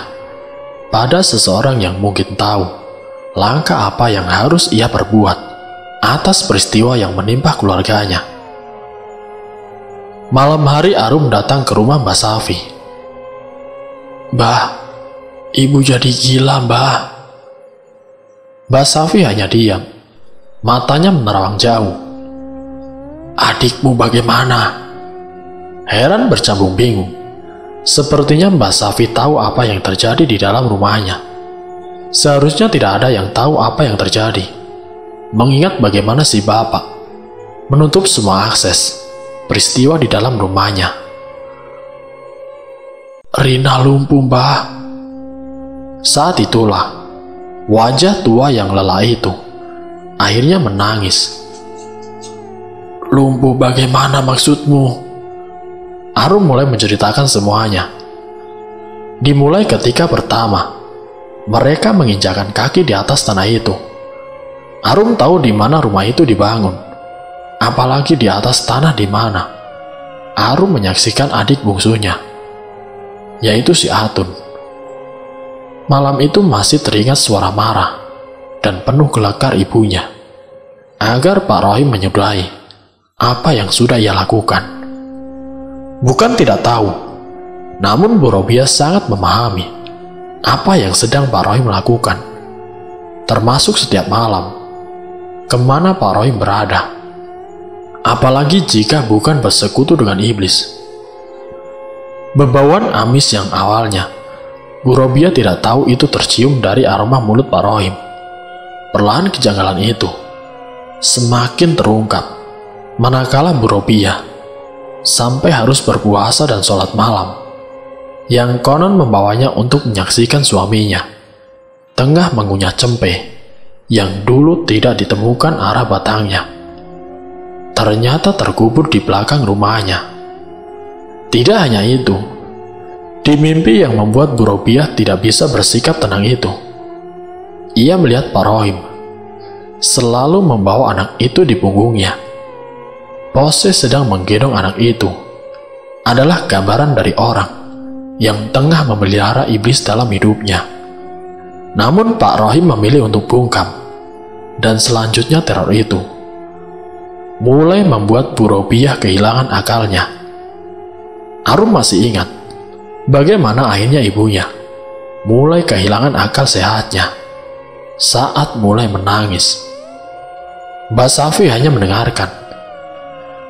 pada seseorang yang mungkin tahu langkah apa yang harus ia perbuat atas peristiwa yang menimpa keluarganya. Malam hari Arum datang ke rumah Mbak Safi. "Mbah, ibu jadi gila, Mbah." Mbak Safi hanya diam, matanya menerawang jauh. "Adikmu bagaimana?" Heran bercampur bingung. Sepertinya Mbak Safi tahu apa yang terjadi di dalam rumahnya. Seharusnya tidak ada yang tahu apa yang terjadi, mengingat bagaimana si bapak menutup semua akses peristiwa di dalam rumahnya. "Rina lumpuh, Mbah." Saat itulah wajah tua yang lelah itu akhirnya menangis. "Lumpuh bagaimana maksudmu?" Arum mulai menceritakan semuanya. Dimulai ketika pertama mereka menginjakan kaki di atas tanah itu. Arum tahu di mana rumah itu dibangun, apalagi di atas tanah di mana Arum menyaksikan adik bungsunya, yaitu si Atun. Malam itu masih teringat suara marah dan penuh gelakar ibunya agar Pak Rohim menyudahi apa yang sudah ia lakukan. Bukan tidak tahu, namun Bu Robiah sangat memahami apa yang sedang Pak Rohim lakukan, termasuk setiap malam kemana Pak Rohim berada. Apalagi jika bukan bersekutu dengan iblis. Bebauan amis yang awalnya Bu Robiah tidak tahu itu tercium dari aroma mulut Pak Rohim. Perlahan kejanggalan itu semakin terungkap manakala Bu Robiah sampai harus berpuasa dan sholat malam, yang konon membawanya untuk menyaksikan suaminya tengah mengunyah cempe yang dulu tidak ditemukan arah batangnya. Ternyata terkubur di belakang rumahnya. Tidak hanya itu, di mimpi yang membuat Bu Robiah tidak bisa bersikap tenang itu, ia melihat Pak Rohim selalu membawa anak itu di punggungnya. Pose sedang menggendong anak itu adalah gambaran dari orang yang tengah memelihara iblis dalam hidupnya. Namun Pak Rohim memilih untuk bungkam, dan selanjutnya teror itu mulai membuat Bu Robiah kehilangan akalnya. Arum masih ingat bagaimana akhirnya ibunya mulai kehilangan akal sehatnya saat mulai menangis. Mbak Safi hanya mendengarkan,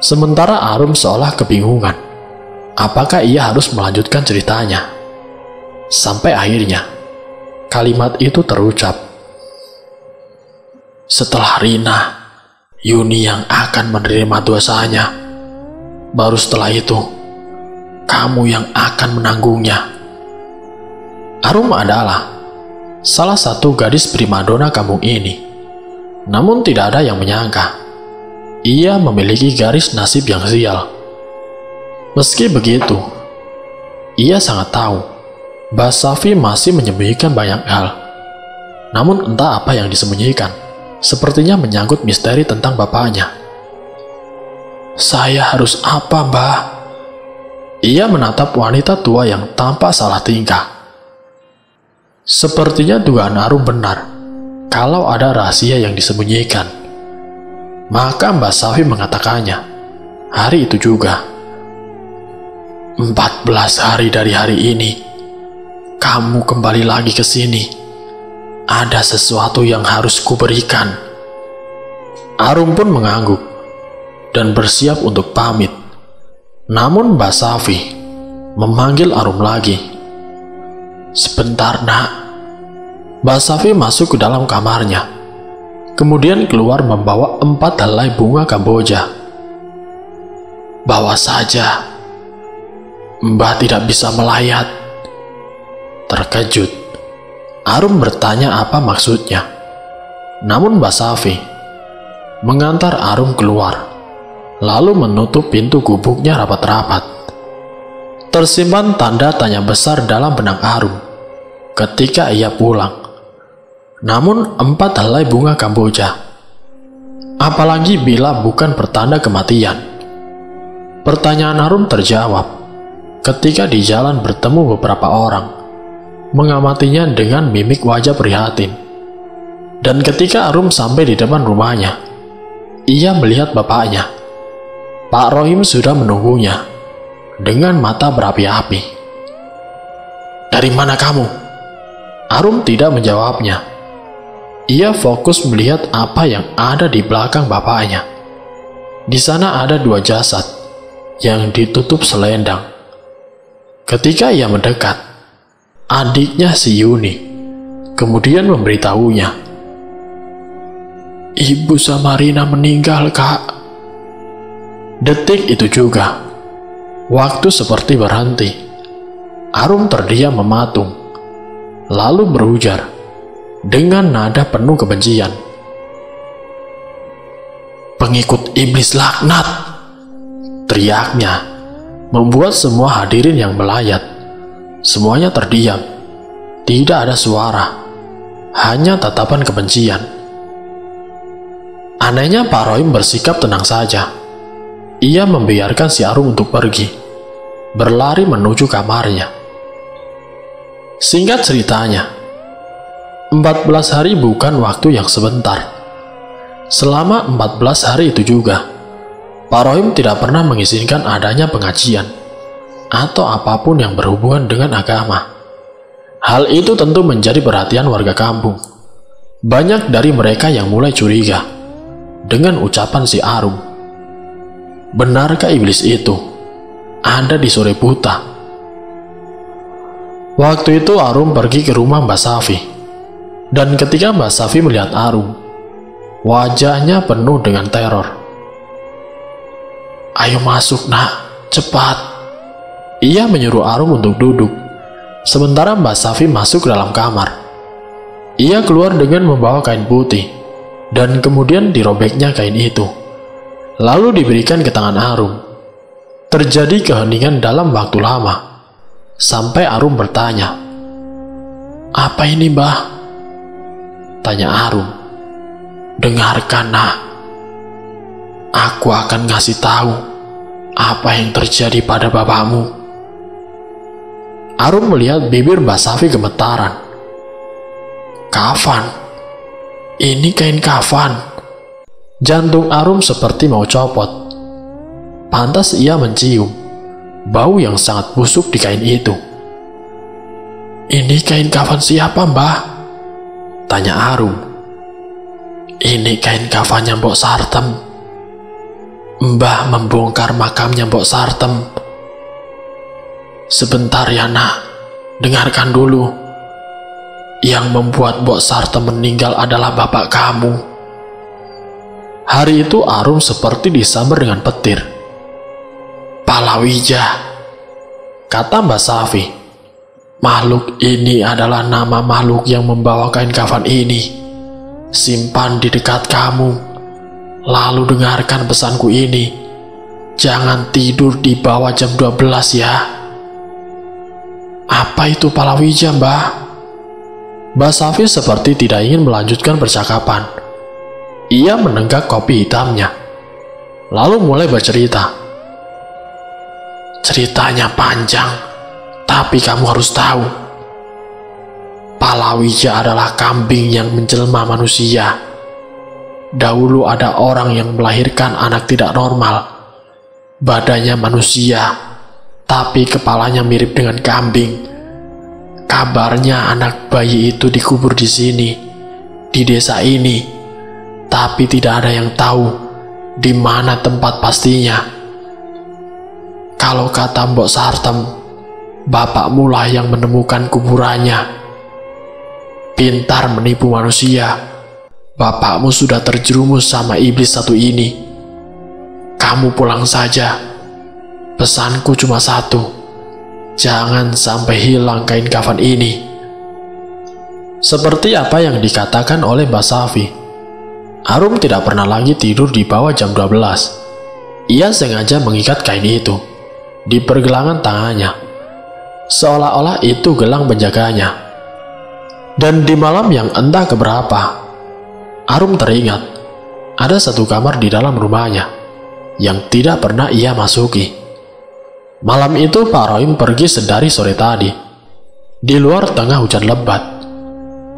sementara Arum seolah kebingungan apakah ia harus melanjutkan ceritanya. Sampai akhirnya kalimat itu terucap, "Setelah Rina, Yuni yang akan menerima dosanya. Baru setelah itu, kamu yang akan menanggungnya." Arum adalah salah satu gadis primadona kampung ini. Namun tidak ada yang menyangka ia memiliki garis nasib yang sial. Meski begitu, ia sangat tahu Mbak Safi masih menyembunyikan banyak hal. Namun entah apa yang disembunyikan, sepertinya menyangkut misteri tentang bapaknya. "Saya harus apa, Mbah?" Ia menatap wanita tua yang tampak salah tingkah. Sepertinya dugaan Arum benar, kalau ada rahasia yang disembunyikan. Maka Mbak Safi mengatakannya hari itu juga. 14 hari dari hari ini, kamu kembali lagi ke sini. Ada sesuatu yang harus kuberikan." Arum pun mengangguk dan bersiap untuk pamit. Namun Mbak Safi memanggil Arum lagi. "Sebentar, Nak." Mbak Safi masuk ke dalam kamarnya, kemudian keluar membawa 4 helai bunga Kamboja. "Bawa saja, Mbah tidak bisa melayat." Terkejut, Arum bertanya apa maksudnya. Namun Mbak Safi mengantar Arum keluar, lalu menutup pintu gubuknya rapat-rapat. Tersimpan tanda tanya besar dalam benak Arum ketika ia pulang. Namun 4 helai bunga Kamboja, apalagi bila bukan pertanda kematian? Pertanyaan Arum terjawab ketika di jalan bertemu beberapa orang, mengamatinya dengan mimik wajah prihatin. Dan ketika Arum sampai di depan rumahnya, ia melihat bapaknya. Pak Rohim sudah menunggunya dengan mata berapi-api. "Dari mana kamu?" Arum tidak menjawabnya. Ia fokus melihat apa yang ada di belakang bapaknya. Di sana ada 2 jasad yang ditutup selendang. Ketika ia mendekat, adiknya si Yuni kemudian memberitahunya, "Ibu sama Rina meninggal, Kak." Detik itu juga, waktu seperti berhenti. Arum terdiam mematung, lalu berujar dengan nada penuh kebencian, "Pengikut iblis laknat!" Teriaknya membuat semua hadirin yang melayat semuanya terdiam. Tidak ada suara, hanya tatapan kebencian. Anehnya Pak Rohim bersikap tenang saja. Ia membiarkan si Arum untuk pergi, berlari menuju kamarnya. Singkat ceritanya, 14 hari bukan waktu yang sebentar. Selama 14 hari itu juga, Pak Rohim tidak pernah mengizinkan adanya pengajian atau apapun yang berhubungan dengan agama. Hal itu tentu menjadi perhatian warga kampung. Banyak dari mereka yang mulai curiga dengan ucapan si Arum. Benarkah iblis itu ada di sore buta? Waktu itu Arum pergi ke rumah Mbak Safi. Dan ketika Mbak Safi melihat Arum, wajahnya penuh dengan teror. "Ayo masuk, Nak, cepat." Ia menyuruh Arum untuk duduk, sementara Mbak Safi masuk ke dalam kamar. Ia keluar dengan membawa kain putih, dan kemudian dirobeknya kain itu, lalu diberikan ke tangan Arum. Terjadi keheningan dalam waktu lama, sampai Arum bertanya, "Apa ini, Mbah?" Tanya Arum. "Dengarkan, Nak. Aku akan ngasih tahu apa yang terjadi pada bapakmu." Arum melihat bibir Mbak Safi gemetaran. "Kafan? Ini kain kafan." Jantung Arum seperti mau copot. Pantas ia mencium bau yang sangat busuk di kain itu. "Ini kain kafan siapa, Mbah?" tanya Arum. "Ini kain kafannya Mbok Sartem. Mbah membongkar makamnya Mbok Sartem." "Sebentar ya nak, dengarkan dulu. Yang membuat Mbok Sartem meninggal adalah bapak kamu." Hari itu Arum seperti disambar dengan petir. "Palawija," kata Mbak Safi. "Makhluk ini adalah nama makhluk yang membawa kain kafan ini. Simpan di dekat kamu. Lalu dengarkan pesanku ini. Jangan tidur di bawah jam 12 ya." "Apa itu Palawija, Mbah?" Mbak Safi seperti tidak ingin melanjutkan percakapan. Ia menenggak kopi hitamnya, lalu mulai bercerita. "Ceritanya panjang, tapi kamu harus tahu. Palawija adalah kambing yang menjelma manusia. Dahulu ada orang yang melahirkan anak tidak normal. Badannya manusia, tapi kepalanya mirip dengan kambing. Kabarnya anak bayi itu dikubur di sini, di desa ini. Tapi tidak ada yang tahu di mana tempat pastinya. Kalau kata Mbok Sartem, bapakmu lah yang menemukan kuburannya. Pintar menipu manusia. Bapakmu sudah terjerumus sama iblis satu ini. Kamu pulang saja. Pesanku cuma satu. Jangan sampai hilang kain kafan ini." Seperti apa yang dikatakan oleh Mbak Safi, Arum tidak pernah lagi tidur di bawah jam 12. Ia sengaja mengikat kain itu di pergelangan tangannya, seolah-olah itu gelang penjaganya. Dan di malam yang entah keberapa, Arum teringat ada satu kamar di dalam rumahnya yang tidak pernah ia masuki. Malam itu Pak Rohim pergi sedari sore tadi. Di luar tengah hujan lebat.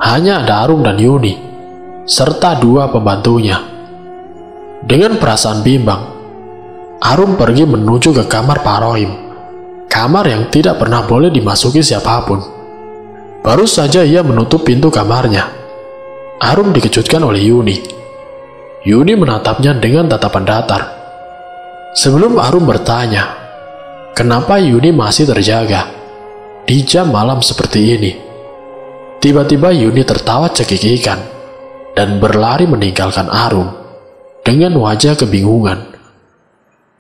Hanya ada Arum dan Yuni serta dua pembantunya. Dengan perasaan bimbang, Arum pergi menuju ke kamar Pak Rohim, kamar yang tidak pernah boleh dimasuki siapapun. Baru saja ia menutup pintu kamarnya, Arum dikejutkan oleh Yuni. Yuni menatapnya dengan tatapan datar. Sebelum Arum bertanya, kenapa Yuni masih terjaga di jam malam seperti ini, tiba-tiba Yuni tertawa cekikikan dan berlari meninggalkan Arum dengan wajah kebingungan.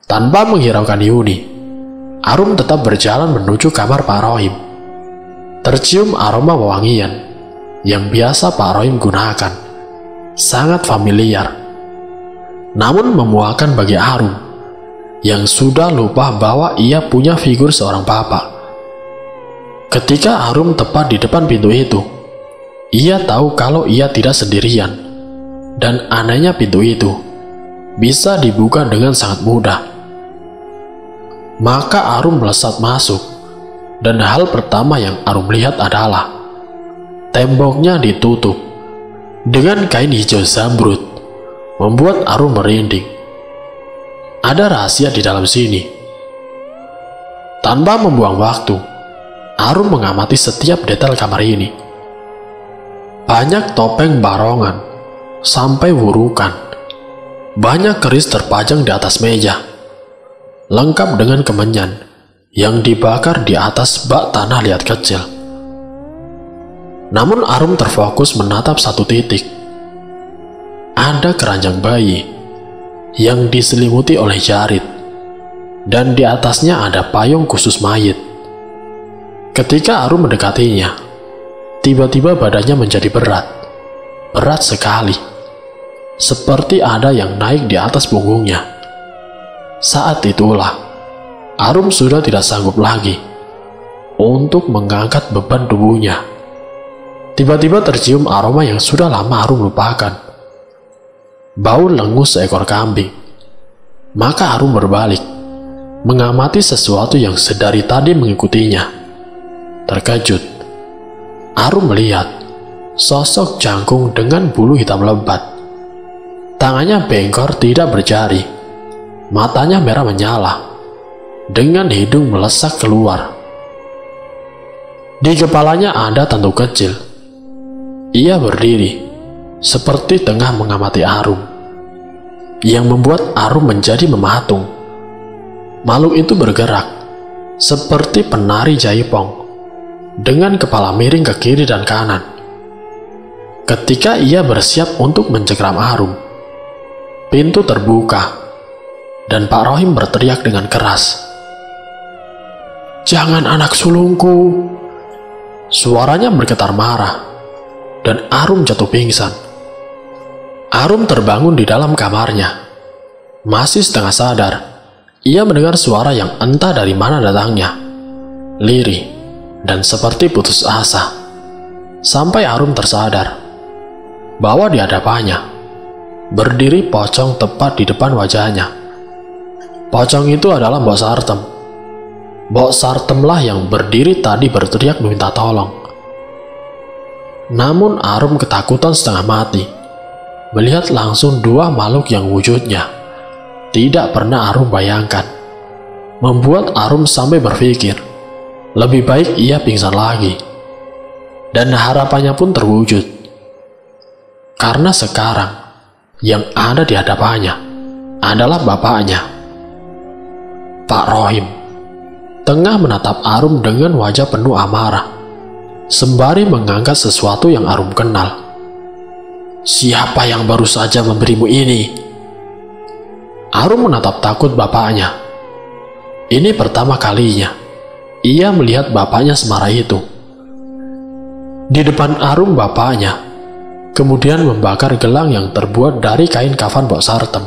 Tanpa menghiraukan Yuni, Arum tetap berjalan menuju kamar Pak Rohim. Tercium aroma wewangian yang biasa Pak Rohim gunakan, sangat familiar, namun memuakan bagi Arum yang sudah lupa bahwa ia punya figur seorang bapak. Ketika Arum tepat di depan pintu itu, ia tahu kalau ia tidak sendirian, dan anehnya pintu itu bisa dibuka dengan sangat mudah. Maka Arum melesat masuk, dan hal pertama yang Arum lihat adalah temboknya ditutup dengan kain hijau zamrud, membuat Arum merinding. Ada rahasia di dalam sini. Tanpa membuang waktu, Arum mengamati setiap detail kamar ini. Banyak topeng barongan, sampai wurukan. Banyak keris terpajang di atas meja, lengkap dengan kemenyan yang dibakar di atas bak tanah liat kecil. Namun Arum terfokus menatap satu titik. Ada keranjang bayi yang diselimuti oleh jarit, dan di atasnya ada payung khusus mayit. Ketika Arum mendekatinya, tiba-tiba badannya menjadi berat sekali, seperti ada yang naik di atas punggungnya. Saat itulah Arum sudah tidak sanggup lagi untuk mengangkat beban tubuhnya. Tiba-tiba tercium aroma yang sudah lama Arum lupakan, bau lengu seekor kambing. Maka Arum berbalik, mengamati sesuatu yang sedari tadi mengikutinya. Terkejut, Arum melihat sosok jangkung dengan bulu hitam lebat. Tangannya bengkor tidak berjari, matanya merah menyala, dengan hidung melesak keluar. Di kepalanya ada tanduk kecil. Ia berdiri, seperti tengah mengamati Arum, yang membuat Arum menjadi mematung. Makhluk itu bergerak, seperti penari jaipong, dengan kepala miring ke kiri dan kanan. Ketika ia bersiap untuk mencengkram Arum, pintu terbuka, dan Pak Rohim berteriak dengan keras, "Jangan anak sulungku!" Suaranya bergetar marah, dan Arum jatuh pingsan. Arum terbangun di dalam kamarnya. Masih setengah sadar, ia mendengar suara yang entah dari mana datangnya, lirih dan seperti putus asa. Sampai Arum tersadar bahwa di hadapannya berdiri pocong tepat di depan wajahnya. Pocong itu adalah Mbok Sartem. Mbok Sartemlah yang berdiri tadi berteriak meminta tolong. Namun Arum ketakutan setengah mati melihat langsung dua makhluk yang wujudnya tidak pernah Arum bayangkan, membuat Arum sampai berpikir lebih baik ia pingsan lagi. Dan harapannya pun terwujud, karena sekarang yang ada di hadapannya adalah bapaknya, Pak Rohim, tengah menatap Arum dengan wajah penuh amarah, sembari mengangkat sesuatu yang Arum kenal. "Siapa yang baru saja memberimu ini?" Arum menatap takut bapaknya. Ini pertama kalinya ia melihat bapaknya semarah itu. Di depan Arum bapaknya kemudian membakar gelang yang terbuat dari kain kafan Mbok Sartem.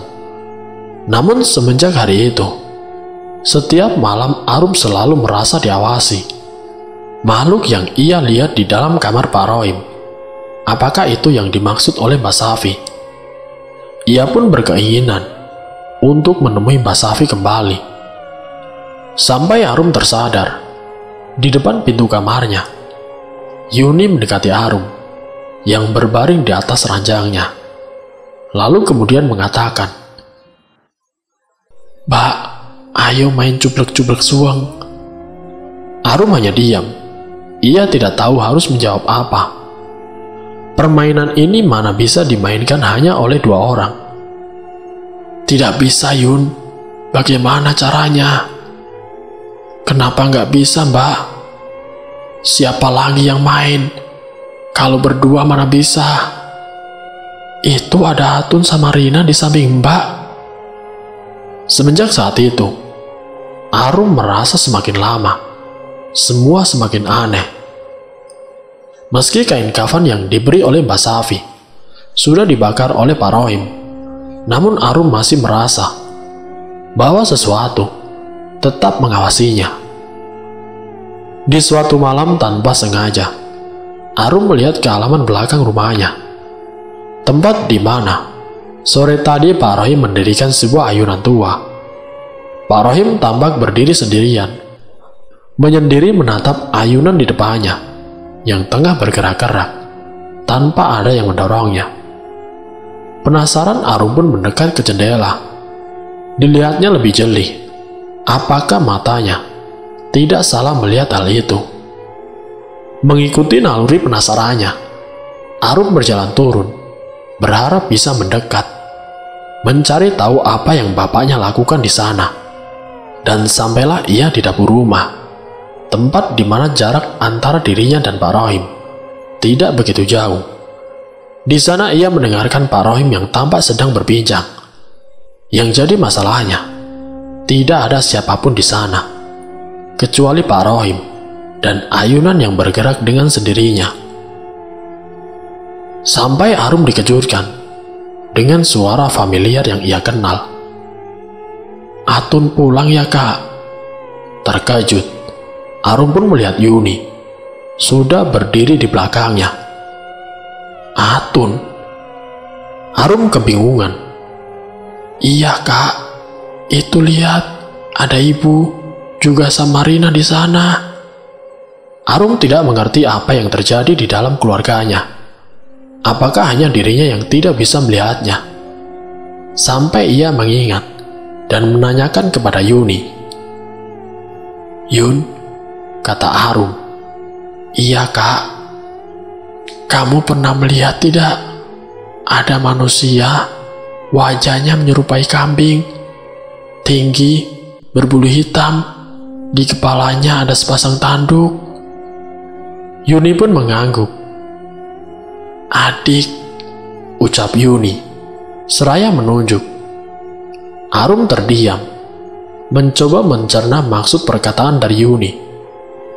Namun semenjak hari itu, setiap malam Arum selalu merasa diawasi. Makhluk yang ia lihat di dalam kamar Pak Rohim, apakah itu yang dimaksud oleh Mbak Safi? Ia pun berkeinginan untuk menemui Mbak Safi kembali. Sampai Arum tersadar, di depan pintu kamarnya, Yuni mendekati Arum yang berbaring di atas ranjangnya. Lalu kemudian mengatakan, "Mbak, ayo main cublek-cublek suang." Arum hanya diam. Ia tidak tahu harus menjawab apa. Permainan ini mana bisa dimainkan hanya oleh dua orang. "Tidak bisa, Yun. Bagaimana caranya?" "Kenapa nggak bisa, Mbak? Siapa lagi yang main? Kalau berdua mana bisa? Itu ada Hatun sama Rina di samping Mbak." Semenjak saat itu, Arum merasa semakin lama semua semakin aneh. Meski kain kafan yang diberi oleh Mbak Safi sudah dibakar oleh Pak Rohim, namun Arum masih merasa bahwa sesuatu tetap mengawasinya. Di suatu malam tanpa sengaja, Arum melihat ke halaman belakang rumahnya, tempat di mana sore tadi Pak Rohim mendirikan sebuah ayunan tua. Pak Rohim tampak berdiri sendirian, menyendiri menatap ayunan di depannya yang tengah bergerak-gerak tanpa ada yang mendorongnya. Penasaran, Arum pun mendekat ke jendela. Dilihatnya lebih jeli. Apakah matanya tidak salah melihat hal itu? Mengikuti naluri penasarannya, Arum berjalan turun, berharap bisa mendekat, mencari tahu apa yang bapaknya lakukan di sana. Dan sampailah ia di dapur rumah, tempat di mana jarak antara dirinya dan Pak Rohim tidak begitu jauh. Di sana ia mendengarkan Pak Rohim yang tampak sedang berbincang. Yang jadi masalahnya, tidak ada siapapun di sana, kecuali Pak Rohim dan ayunan yang bergerak dengan sendirinya. Sampai Arum dikejutkan dengan suara familiar yang ia kenal. "Atun pulang ya, Kak?" Terkejut, Arum pun melihat Yuni sudah berdiri di belakangnya. "Atun?" Arum kebingungan. "Iya, Kak. Itu lihat, ada ibu juga sama Rina di sana." Arum tidak mengerti apa yang terjadi di dalam keluarganya. Apakah hanya dirinya yang tidak bisa melihatnya? Sampai ia mengingat dan menanyakan kepada Yuni. "Yun," kata Arum, Iya kak, kamu pernah melihat tidak? Ada manusia, wajahnya menyerupai kambing, tinggi, berbulu hitam, di kepalanya ada sepasang tanduk. Yuni pun mengangguk. Adik, ucap Yuni, seraya menunjuk. Arum terdiam, mencoba mencerna maksud perkataan dari Yuni.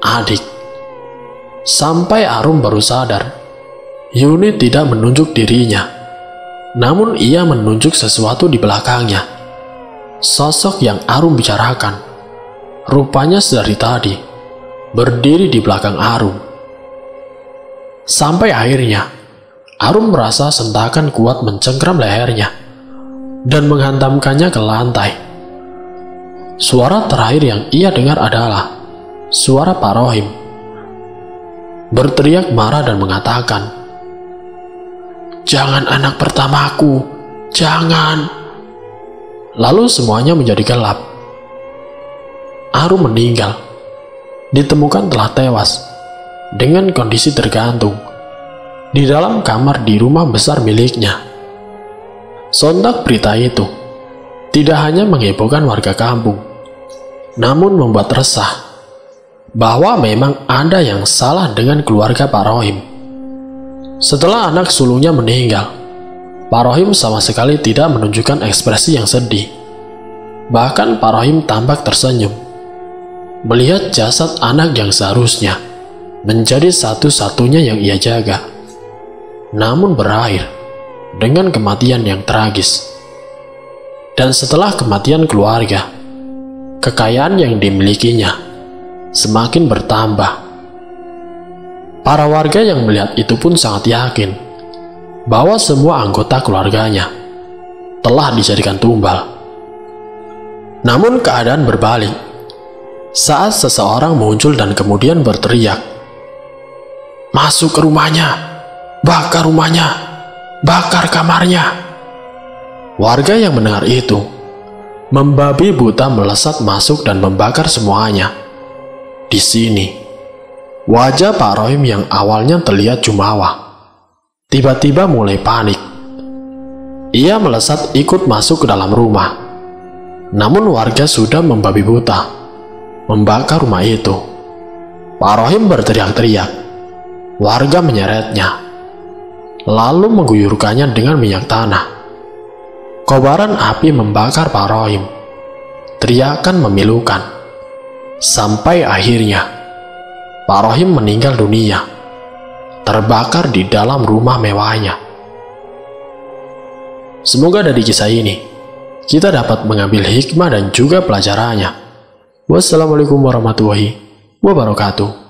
Adik. Sampai Arum baru sadar, Yuni tidak menunjuk dirinya, namun ia menunjuk sesuatu di belakangnya. Sosok yang Arum bicarakan, rupanya sedari tadi, berdiri di belakang Arum. Sampai akhirnya, Arum merasa sentakan kuat mencengkram lehernya dan menghantamkannya ke lantai. Suara terakhir yang ia dengar adalah suara Pak Rohim berteriak marah dan mengatakan, "Jangan anak pertamaku, jangan." Lalu semuanya menjadi gelap. Arum meninggal, ditemukan telah tewas dengan kondisi tergantung di dalam kamar di rumah besar miliknya. Sontak berita itu tidak hanya menghebohkan warga kampung, namun membuat resah bahwa memang ada yang salah dengan keluarga Pak Rohim. Setelah anak sulungnya meninggal, Pak Rohim sama sekali tidak menunjukkan ekspresi yang sedih. Bahkan Pak Rohim tampak tersenyum melihat jasad anak yang seharusnya menjadi satu-satunya yang ia jaga, namun berakhir dengan kematian yang tragis. Dan setelah kematian keluarga, kekayaan yang dimilikinya semakin bertambah. Para warga yang melihat itu pun sangat yakin bahwa semua anggota keluarganya telah dijadikan tumbal. Namun keadaan berbalik saat seseorang muncul dan kemudian berteriak, "Masuk ke rumahnya, bakar rumahnya, bakar kamarnya." Warga yang mendengar itu membabi buta melesat masuk dan membakar semuanya. Di sini, wajah Pak Rohim yang awalnya terlihat jumawa tiba-tiba mulai panik. Ia melesat ikut masuk ke dalam rumah. Namun warga sudah membabi buta membakar rumah itu. Pak Rohim berteriak-teriak. Warga menyeretnya, lalu mengguyurkannya dengan minyak tanah. Kobaran api membakar Pak Rohim. Teriakan memilukan. Sampai akhirnya Pak Rohim meninggal dunia, terbakar di dalam rumah mewahnya. Semoga dari kisah ini kita dapat mengambil hikmah dan juga pelajarannya. Wassalamualaikum warahmatullahi wabarakatuh.